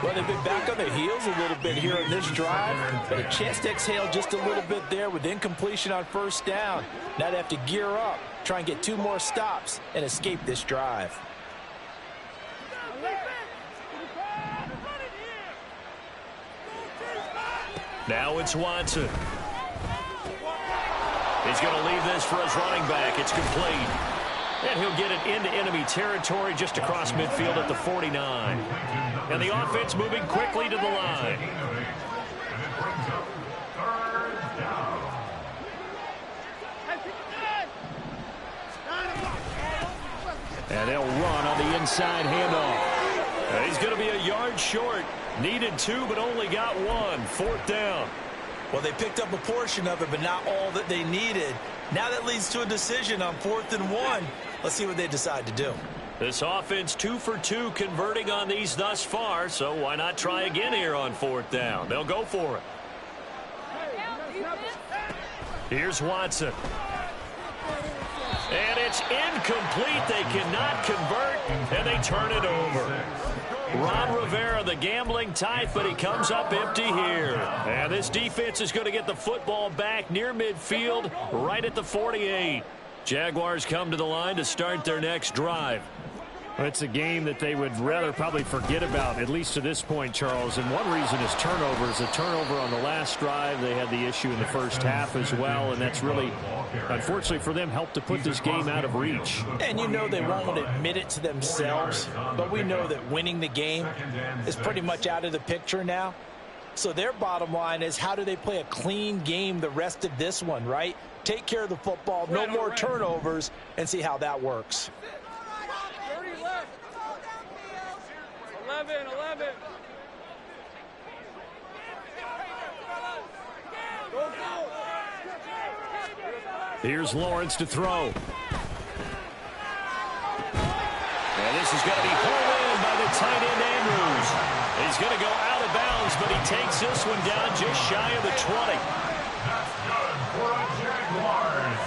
Well, they've been back on their heels a little bit here in this drive, but a chance to exhale just a little bit there with incompletion on first down. Now they have to gear up, try and get 2 more stops and escape this drive. Now it's Watson. He's going to leave this for his running back. It's complete. And he'll get it into enemy territory just across midfield at the 49. And the offense moving quickly to the line. And they'll run on the inside handoff. And he's going to be a yard short. Needed 2, but only got 1. 4th down. Well, they picked up a portion of it, but not all that they needed. Now that leads to a decision on 4th and 1. Let's see what they decide to do. This offense 2 for 2 converting on these thus far, so why not try again here on 4th down? They'll go for it. Here's Watson. And it's incomplete. They cannot convert, and they turn it over. Ron Rivera, the gambling type, but he comes up empty here. And this defense is going to get the football back near midfield, right at the 48. Jaguars come to the line to start their next drive. It's a game that they would rather probably forget about, at least to this point, Charles. And one reason is turnovers. A turnover on the last drive. They had the issue in the first half as well, and that's really, unfortunately for them, helped to put this game out of reach. And you know they won't admit it to themselves, but we know that winning the game is pretty much out of the picture now. So their bottom line is, how do they play a clean game the rest of this one, right? Take care of the football, no more turnovers, and see how that works. 11. Here's Lawrence to throw. And this is going to be pulled in by the tight end Andrews. He's going to go out of bounds, but he takes this one down just shy of the 20. That's good for the Jaguars.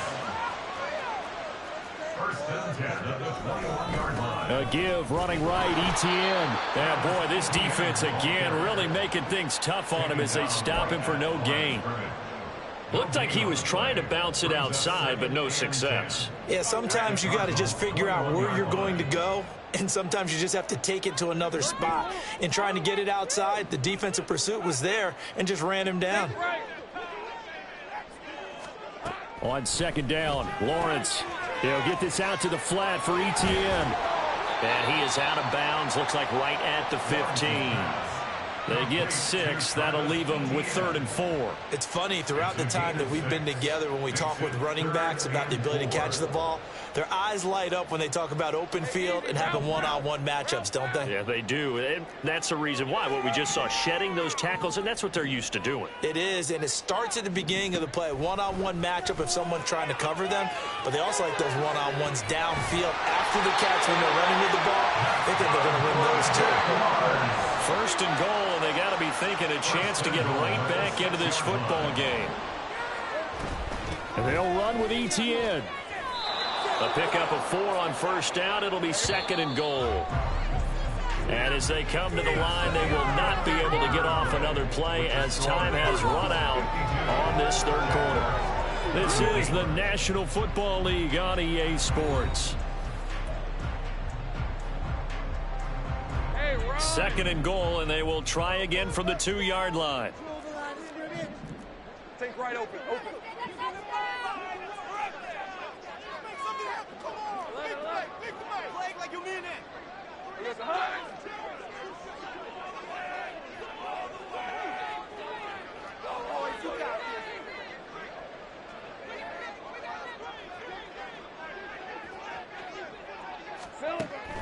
First and 10 at the 21-yard line. A give running right, ETN. And boy, this defense again really making things tough on him as they stop him for no gain. Looked like he was trying to bounce it outside, but no success. Yeah, sometimes you got to just figure out where you're going to go, and sometimes you just have to take it to another spot. In trying to get it outside, the defensive pursuit was there and just ran him down. On second down, Lawrence. He'll get this out to the flat for ETN. And he is out of bounds, looks like right at the 15. They get 6. That'll leave them with 3rd and 4. It's funny, throughout the time that we've been together, when we talk with running backs about the ability to catch the ball, their eyes light up when they talk about open field and having one-on-one matchups, don't they? Yeah, they do. And that's the reason why. What we just saw, shedding those tackles, and that's what they're used to doing. It is, and it starts at the beginning of the play. One-on-one matchup if someone's trying to cover them, but they also like those one-on-ones downfield after the catch when they're running with the ball. They think they're going to win those too. First and goal, and they got to be thinking a chance to get right back into this football game. And they'll run with ETN. A pickup of 4 on first down. It'll be 2nd and goal. And as they come to the line, they will not be able to get off another play as time has run out on this 3rd quarter. This is the National Football League on EA Sports. 2nd and goal, and they will try again from the 2-yard line. Take right open. Play like you mean it.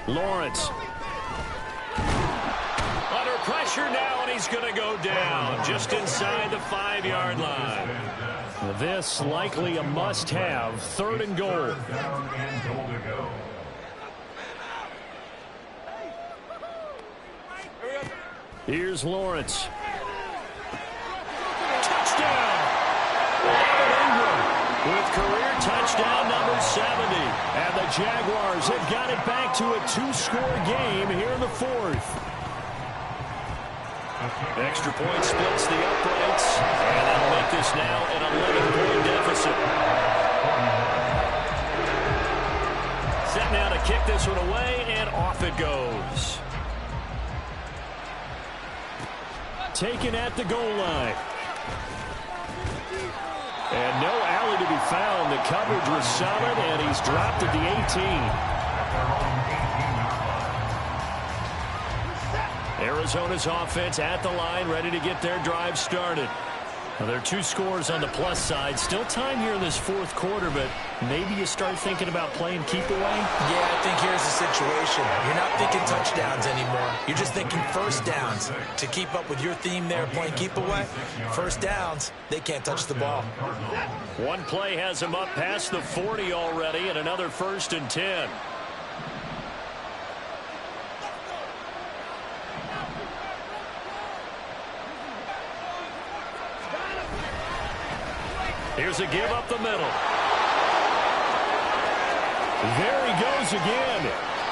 Lawrence. Under pressure now, and he's going to go down just inside the 5-yard line. This likely a must-have. 3rd and goal. Down and goal to go. Here's Lawrence. Touchdown! With career touchdown number 70. And the Jaguars have got it back to a 2-score game here in the 4th. Extra point splits the uprights, and that'll make this now an 11-point deficit. Set now to kick this one away, and off it goes. Taken at the goal line. And no alley to be found. The coverage was solid, and he's dropped at the 18. Arizona's offense at the line, ready to get their drive started. Now, there are 2 scores on the plus side. Still time here in this 4th quarter, but maybe you start thinking about playing keep away? Yeah, I think here's the situation. You're not thinking touchdowns anymore. You're just thinking first downs. To keep up with your theme there, playing keep away, first downs, they can't touch the ball. One play has him up past the 40 already, and another 1st and 10. Here's a give up the middle. There he goes again.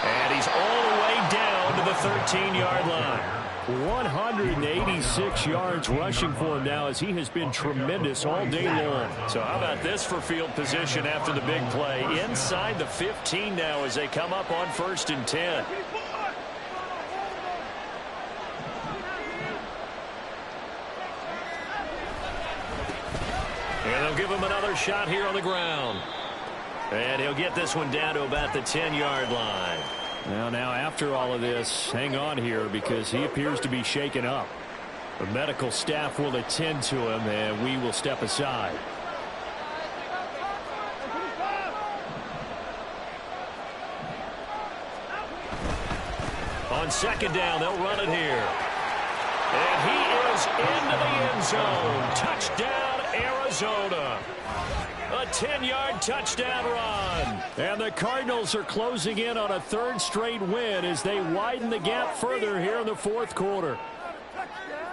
And he's all the way down to the 13-yard line. 186 yards rushing for him now, as he has been tremendous all day long. So how about this for field position after the big play? Inside the 15 now as they come up on 1st and 10. And they'll give him another shot here on the ground. And he'll get this one down to about the 10-yard line. Now after all of this, hang on here because he appears to be shaken up. The medical staff will attend to him, and we will step aside. On 2nd down, they'll run it here. And he is into the end zone. Touchdown, Arizona. A 10-yard touchdown run. And the Cardinals are closing in on a 3rd straight win as they widen the gap further here in the 4th quarter.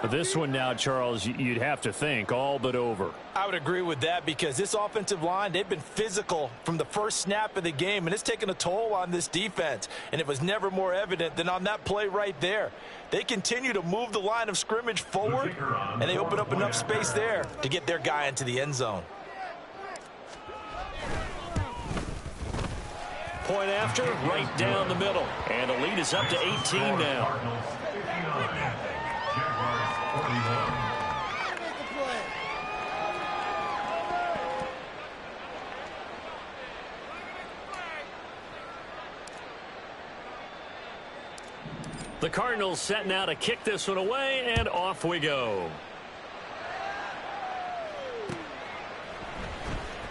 This one now, Charles, you'd have to think all but over. I would agree with that because this offensive line, they've been physical from the first snap of the game, and it's taken a toll on this defense. And it was never more evident than on that play right there. They continue to move the line of scrimmage forward, and they open up enough space there to get their guy into the end zone. Point after, right down the middle. And the lead is up to 18 now. The Cardinals set now to kick this one away, and off we go.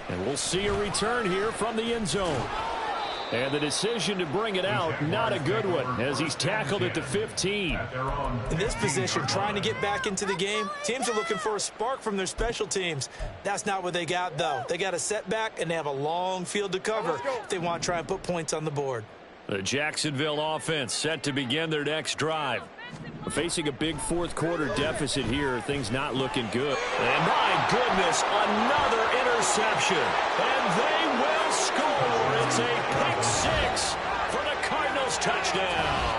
And we'll see a return here from the end zone. And the decision to bring it out, not a good one, as he's tackled at the 15. In this position, trying to get back into the game, teams are looking for a spark from their special teams. That's not what they got, though. They got a setback, and they have a long field to cover if they want to try and put points on the board. The Jacksonville offense set to begin their next drive. Facing a big 4th quarter deficit here, things not looking good. And my goodness, another interception. And they will score. It's a pick 6 for the Cardinals touchdown.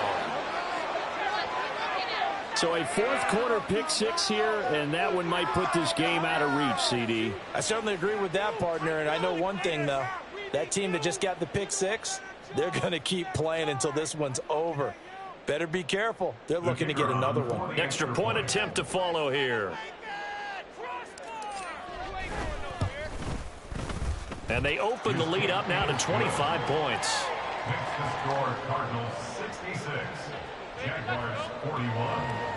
So a 4th quarter pick 6 here, and that one might put this game out of reach, CD. I certainly agree with that, partner, and I know one thing, though. That team that just got the pick 6, they're going to keep playing until this one's over. Better be careful. They're looking to get another one. Extra point attempt to follow here. And they open the lead up now to 25 points. Makes the score Cardinals 66, Jaguars 41.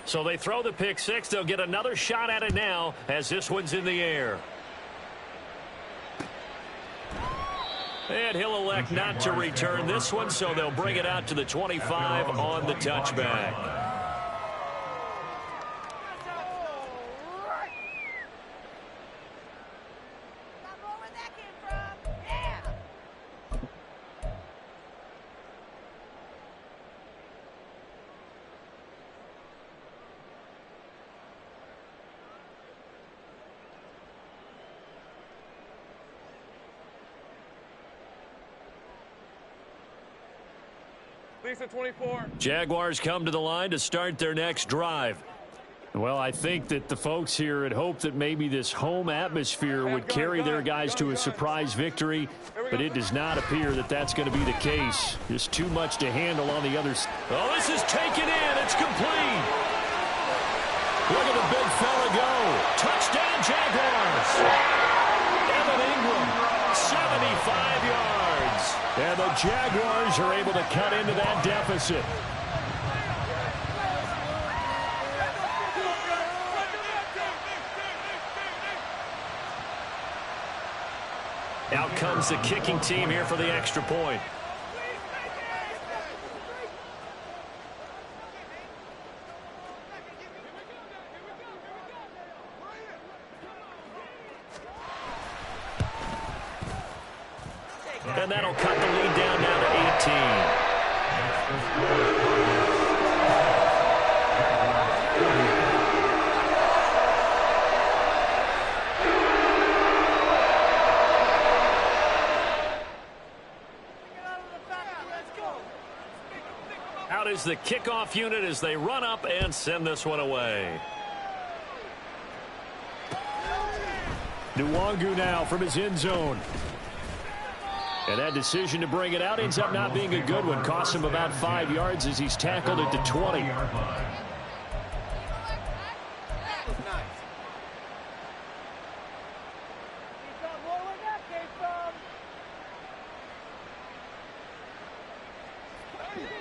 So they throw the pick 6. They'll get another shot at it now as this one's in the air. And he'll elect not to return this one, so they'll bring it out to the 25 on the touchback. Lisa 24. Jaguars come to the line to start their next drive. Well, I think that the folks here had hoped that maybe this home atmosphere would carry their guys to a surprise victory, but it does not appear that that's going to be the case. Just too much to handle on the other side. Oh, this is taken in. It's complete. Look at the big fella go. Touchdown, Jaguars. Evan Ingram, 75 yards. And the Jaguars are able to cut into that deficit. Out comes the kicking team here for the extra point. And that'll cut the lead down now to 18. Out is the kickoff unit as they run up and send this one away. Nwangu now from his end zone. And that decision to bring it out ends up not being a good one. Costs him about 5 yards as he's tackled at the 20.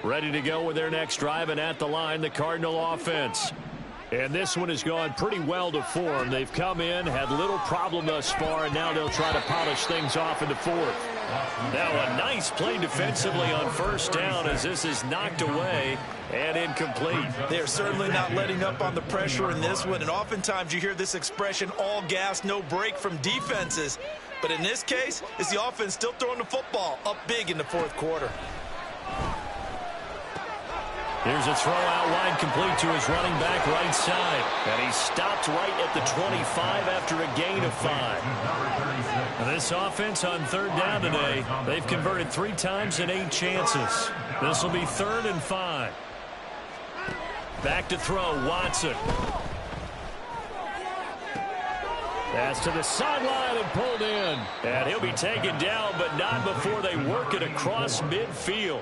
Ready to go with their next drive, and at the line, the Cardinal offense. And this one has gone pretty well to form. They've come in, had little problem thus far, and now they'll try to polish things off in the fourth. Now a nice play defensively on first down as this is knocked away and incomplete. They're certainly not letting up on the pressure in this one, and oftentimes you hear this expression, all gas, no break from defenses. But in this case, it's the offense still throwing the football up big in the fourth quarter. Here's a throw out wide, complete to his running back right side. And he stopped right at the 25 after a gain of 5. And this offense on third down today, they've converted 3 times in 8 chances. This will be 3rd and 5. Back to throw, Watson. Pass to the sideline and pulled in. And he'll be taken down, but not before they work it across midfield.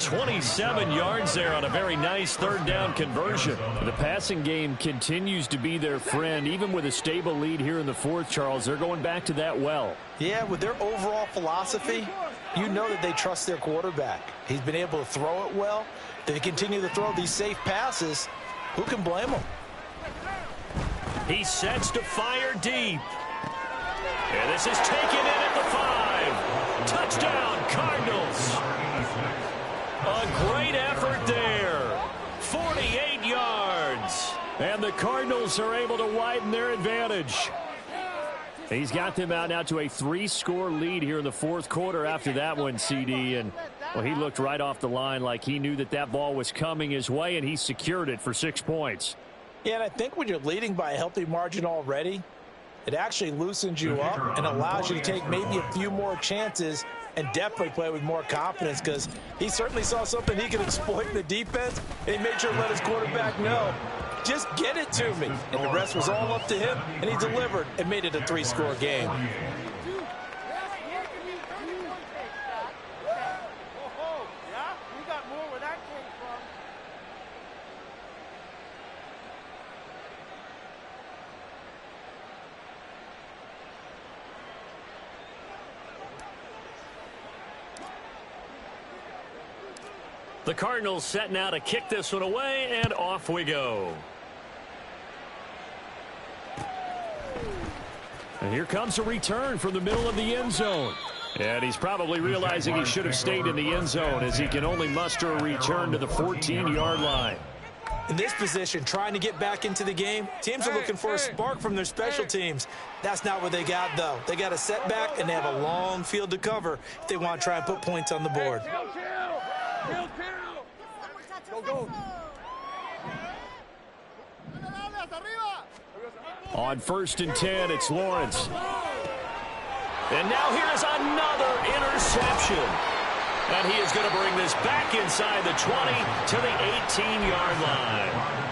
27 yards there on a very nice third down conversion. The passing game continues to be their friend. Even with a stable lead here in the fourth, Charles, they're going back to that well. Yeah, with their overall philosophy, you know that they trust their quarterback. He's been able to throw it well. They continue to throw these safe passes. Who can blame them? He sets to fire deep. And this is taken in at the 5. Touchdown, Cardinals. A great effort there. 48 yards. And the Cardinals are able to widen their advantage. He's got them out now to a 3-score lead here in the fourth quarter after that one, CD. And, well, he looked right off the line like he knew that that ball was coming his way, and he secured it for 6 points. Yeah, and I think when you're leading by a healthy margin already, it actually loosens you up and allows you to take maybe a few more chances and definitely play with more confidence, because he certainly saw something he could exploit in the defense, and he made sure to let his quarterback know, just get it to me. And the rest was all up to him, and he delivered and made it a 3-score game. The Cardinals set now to kick this one away, and off we go. And here comes a return from the middle of the end zone. And he's probably realizing he should have stayed in the end zone as he can only muster a return to the 14-yard line. In this position, trying to get back into the game, teams are looking for a spark from their special teams. That's not what they got, though. They got a setback, and they have a long field to cover if they want to try and put points on the board. Go. On 1st and 10, it's Lawrence. And now here's another interception. And he is going to bring this back inside the 20 to the 18-yard line.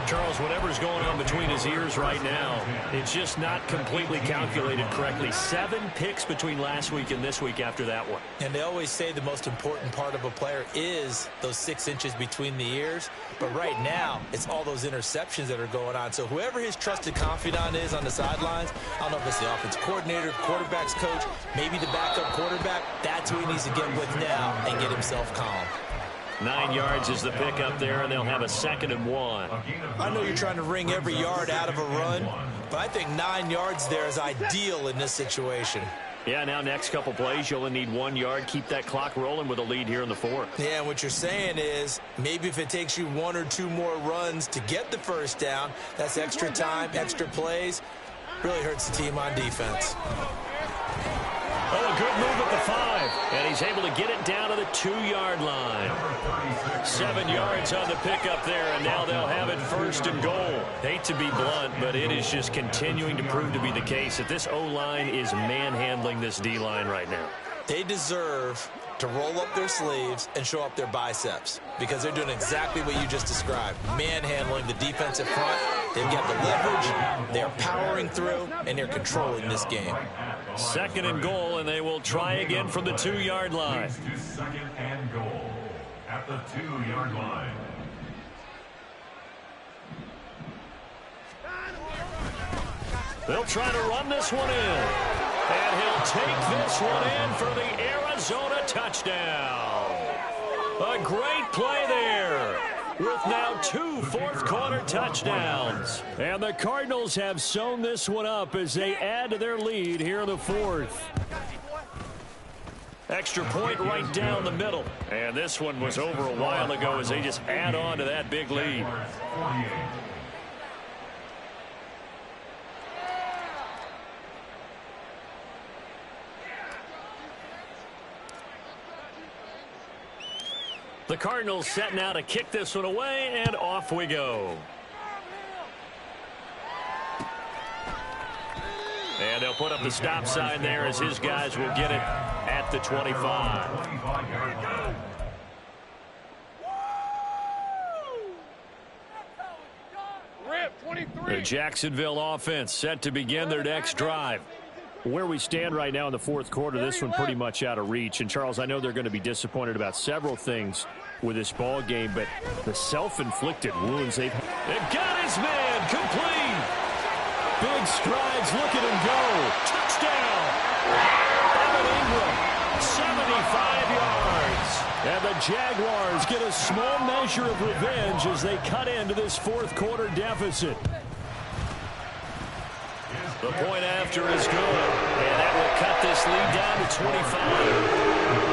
Charles, whatever's going on between his ears right now, it's just not completely calculated correctly. 7 picks between last week and this week after that one. And they always say the most important part of a player is those 6 inches between the ears. But right now, it's all those interceptions that are going on. So whoever his trusted confidant is on the sidelines, I don't know if it's the offensive coordinator, quarterback's coach, maybe the backup quarterback, that's who he needs to get with now and get himself calm. 9 yards is the pick up there, and they'll have a 2nd and 1. I know you're trying to wring every yard out of a run, but I think 9 yards there is ideal in this situation. Yeah, now next couple plays, you only need 1 yard. Keep that clock rolling with a lead here in the fourth. Yeah, and what you're saying is maybe if it takes you 1 or 2 more runs to get the first down, that's extra time, extra plays. Really hurts the team on defense. Oh, a good move at the 5. And he's able to get it down to the 2-yard line. 7 yards on the pickup there, and now they'll have it 1st and goal. Hate to be blunt, but it is just continuing to prove to be the case that this O-line is manhandling this D-line right now. They deserve to roll up their sleeves and show up their biceps because they're doing exactly what you just described, manhandling the defensive front. They've got the leverage, they're powering through, and they're controlling this game. 2nd and goal, and they will try again from the 2-yard line. 2nd and goal at the 2-yard line. They'll try to run this one in. And he'll take this one in for the Arizona touchdown. A great play there, with now 2 fourth-quarter touchdowns. And the Cardinals have sewn this one up as they add to their lead here in the 4th. Extra point right down the middle. And this one was over a while ago as they just add on to that big lead. The Cardinals set now to kick this one away, and off we go. And they'll put up the stop sign there as his guys will get it at the 25. The Jacksonville offense set to begin their next drive. Where we stand right now in the 4th quarter, this one pretty much out of reach. And, Charles, I know they're going to be disappointed about several things with this ball game, but the self-inflicted wounds they've got his man complete. Big strides. Look at him go. Touchdown. Evan Ingram, 75 yards. And the Jaguars get a small measure of revenge as they cut into this 4th quarter deficit. The point after is good, and that will cut this lead down to 25.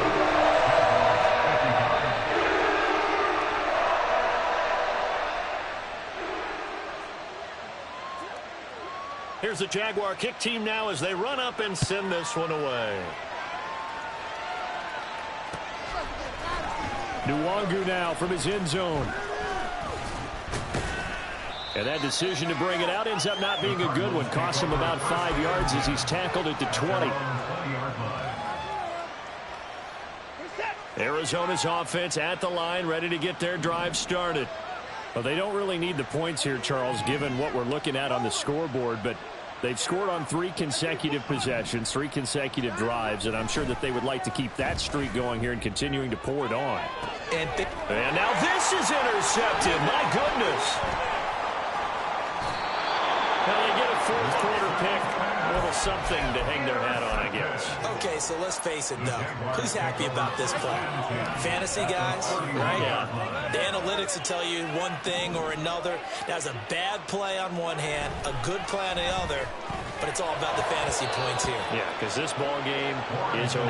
Here's the Jaguar kick team now as they run up and send this one away. Nwangu now from his end zone. And that decision to bring it out ends up not being a good one. Costs him about 5 yards as he's tackled at the 20. Arizona's offense at the line, ready to get their drive started. Well, they don't really need the points here, Charles, given what we're looking at on the scoreboard, but they've scored on 3 consecutive possessions, 3 consecutive drives, and I'm sure that they would like to keep that streak going here and continuing to pour it on. And now this is intercepted. My goodness. Well, they get a 4th quarter pick. A little something to hang their hat on, I guess. Okay, so let's face it, though. Who's happy about this play? Fantasy guys, right? Yeah. The analytics will tell you one thing or another. That's a bad play on one hand, a good play on the other, but it's all about the fantasy points here. Yeah, because this ball game is over.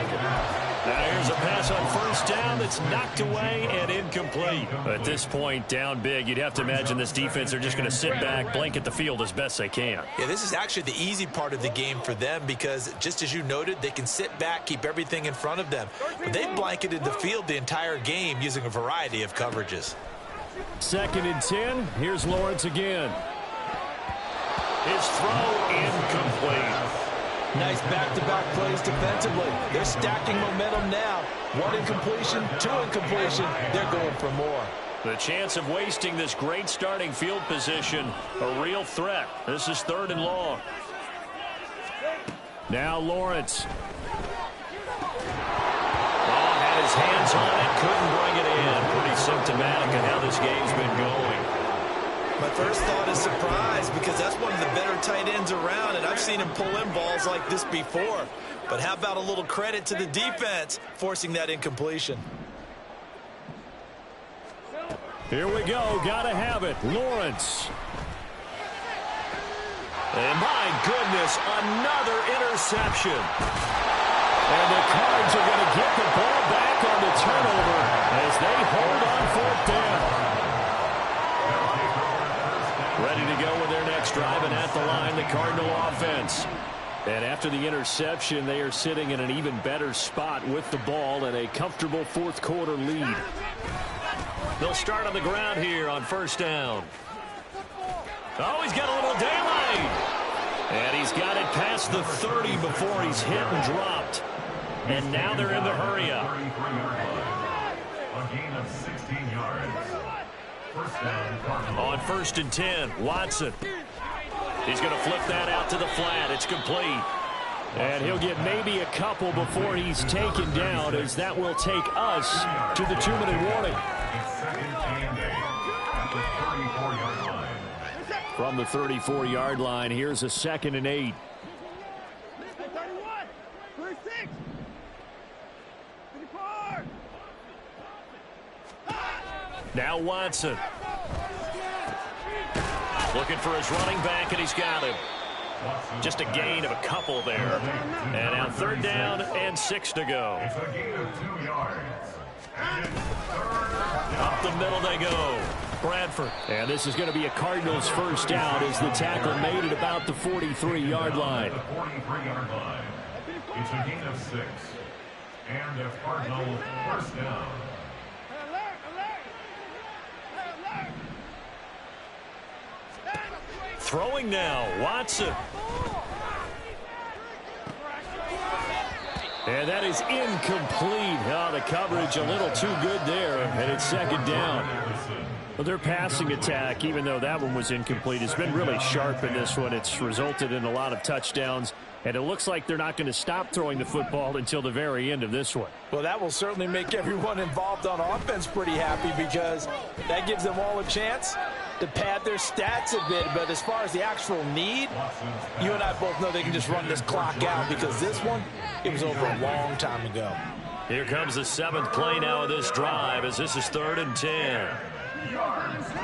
Now here's a pass on 1st down that's knocked away and incomplete. At this point, down big, you'd have to imagine this defense are just going to sit back, blanket the field as best they can. Yeah, this is actually the easy part of the game for them because, just as you noted, they can sit back, keep everything in front of them. But they've blanketed the field the entire game using a variety of coverages. 2nd and 10. Here's Lawrence again. His throw incomplete. Nice back-to-back plays defensively. They're stacking momentum now. 1 incompletion, 2 incompletion. They're going for more. The chance of wasting this great starting field position, a real threat. This is 3rd and long. Now Lawrence. Oh, had his hands on it, couldn't bring it in. Pretty symptomatic of how this game's been going. My first thought is surprise because that's one of the better tight ends around, and I've seen him pull in balls like this before. But how about a little credit to the defense forcing that incompletion? Here we go. Got to have it. Lawrence. And my goodness, another interception. And the Cards are going to get the ball back on the turnover as they hold on 4th down. Ready to go with their next drive, and at the line, the Cardinal offense. And after the interception, they are sitting in an even better spot with the ball and a comfortable fourth quarter lead. They'll start on the ground here on first down. Oh, he's got a little daylight. And he's got it past the 30 before he's hit and dropped. And now they're in the hurry-up. A gain of 16 yards. First down, Cardinals. On first and 10, Watson. He's going to flip that out to the flat. It's complete. And he'll get maybe a couple before he's taken down, as that will take us to the 2-minute warning. It's second and 8 at the 34-yard line. From the 34-yard line, here's a second and 8. 31, 36, 34. Now Watson. Looking for his running back, and he's got him. Just a gain of a couple there. And now third down and 6 to go. It's a gain of 2 yards. And it's third. Up the middle they go. Bradford. And this is going to be a Cardinals first down as the tackle made it about the 43-yard line. The 43-yard line. It's a gain of 6. And a Cardinal first down. Throwing now, Watson. And that is incomplete. Oh, the coverage a little too good there, and it's second down. Well, their passing attack, even though that one was incomplete, has been really sharp in this one. It's resulted in a lot of touchdowns, and it looks like they're not going to stop throwing the football until the very end of this one. Well, that will certainly make everyone involved on offense pretty happy, because that gives them all a chance to pad their stats a bit. But as far as the actual need, you and I both know they can just run this clock out, because this one, it was over a long time ago. Here comes the 7th play now of this drive, as this is 3rd and 10. Yards to go.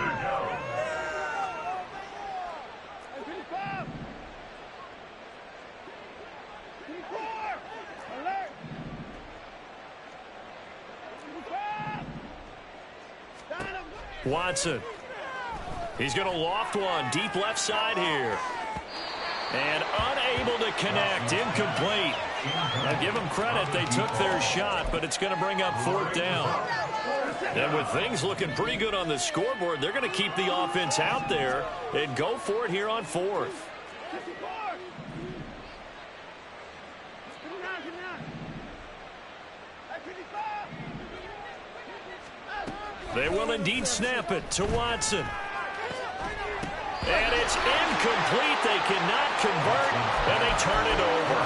Watson. He's going to loft one deep left side here. And unable to connect. Incomplete. Now give them credit. They took their shot, but it's going to bring up 4th down. And with things looking pretty good on the scoreboard, they're going to keep the offense out there and go for it here on 4th. They will indeed snap it to Watson. And it's incomplete. They cannot convert, and they turn it over.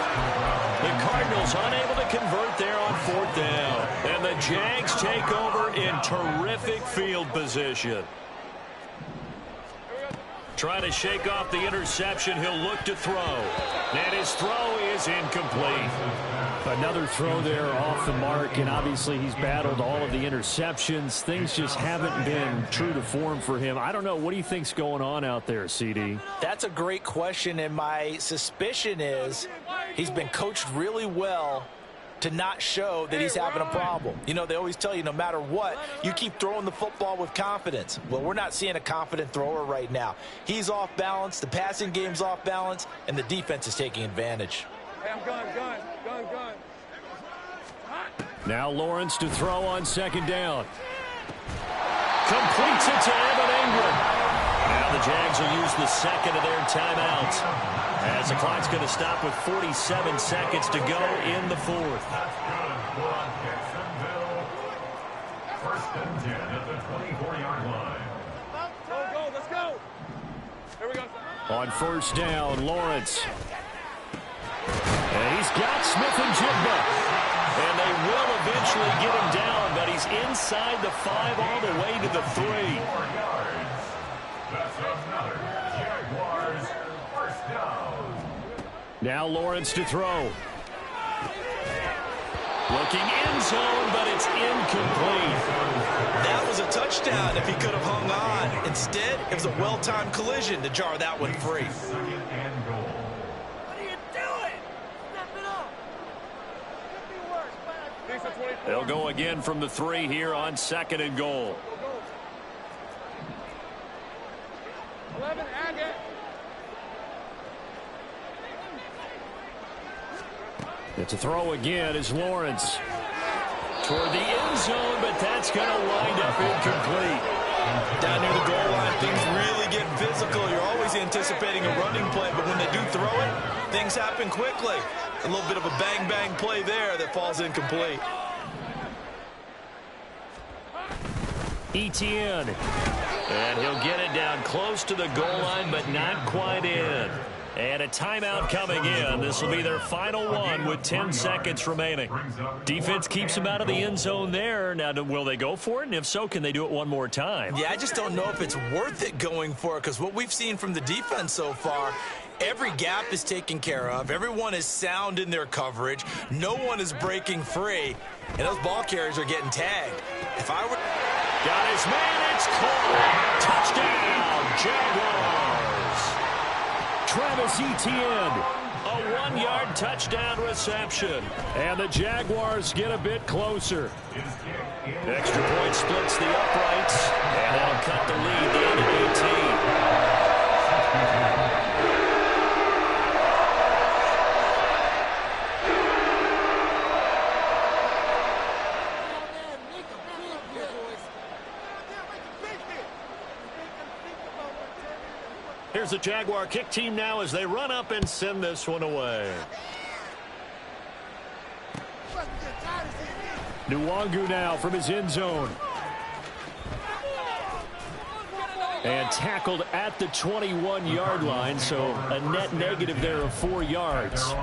The Cardinals unable to convert there on 4th down. And the Jags take over in terrific field position. Trying to shake off the interception. He'll look to throw. And his throw is incomplete. Another throw there off the mark, and obviously he's battled all of the interceptions. Things just haven't been true to form for him. I don't know. What do you think's going on out there, CD? That's a great question, and my suspicion is he's been coached really well to not show that he's having a problem. You know, they always tell you no matter what, you keep throwing the football with confidence. Well, we're not seeing a confident thrower right now. He's off balance, the passing game's off balance, and the defense is taking advantage. Hey, I'm gun. Now Lawrence to throw on 2nd down. Completes it to Evan Ingram. Now the Jags will use the 2nd of their timeouts, as the clock's going to stop with 47 seconds to go in the 4th. That's good for Jacksonville. First and 10 at the 24-yard line. Go, let's go. Here we go. On 1st down, Lawrence. And he's got Smith and Jigba. And they will eventually get him down, but he's inside the 5 all the way to the 3. 4 yards. That's another Jaguars first down. Now Lawrence to throw. Looking end zone, but it's incomplete. That was a touchdown if he could have hung on. Instead, it was a well-timed collision to jar that one free. 2nd and goal. They'll go again from the 3 here on 2nd and goal. 11, Agate. It's a throw again as Lawrence toward the end zone, but that's going to wind up incomplete. Down near the goal line, things really get physical. You're always anticipating a running play, but when they do throw it, things happen quickly. A little bit of a bang-bang play there that falls incomplete. ETN. And he'll get it down close to the goal line, but not quite in. And a timeout coming in. This will be their final one with 10 seconds remaining. Defense keeps them out of the end zone there. Now, will they go for it? And if so, can they do it one more time? Yeah, I just don't know if it's worth it going for it, because what we've seen from the defense so far, every gap is taken care of. Everyone is sound in their coverage. No one is breaking free. And those ball carriers are getting tagged. If I were... Got his man. It's caught. Touchdown, Jaguars. Travis Etienne, a 1-yard touchdown reception. And the Jaguars get a bit closer. Extra point splits the uprights. And that'll cut the lead down to 18. Here's the Jaguar kick team now as they run up and send this one away. Nwangu now from his end zone. And tackled at the 21-yard line, so a net negative there of 4 yards.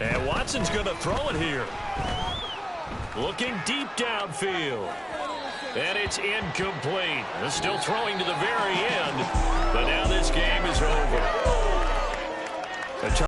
And Watson's going to throw it here. Looking deep downfield. And it's incomplete. They're still throwing to the very end. But now this game is over.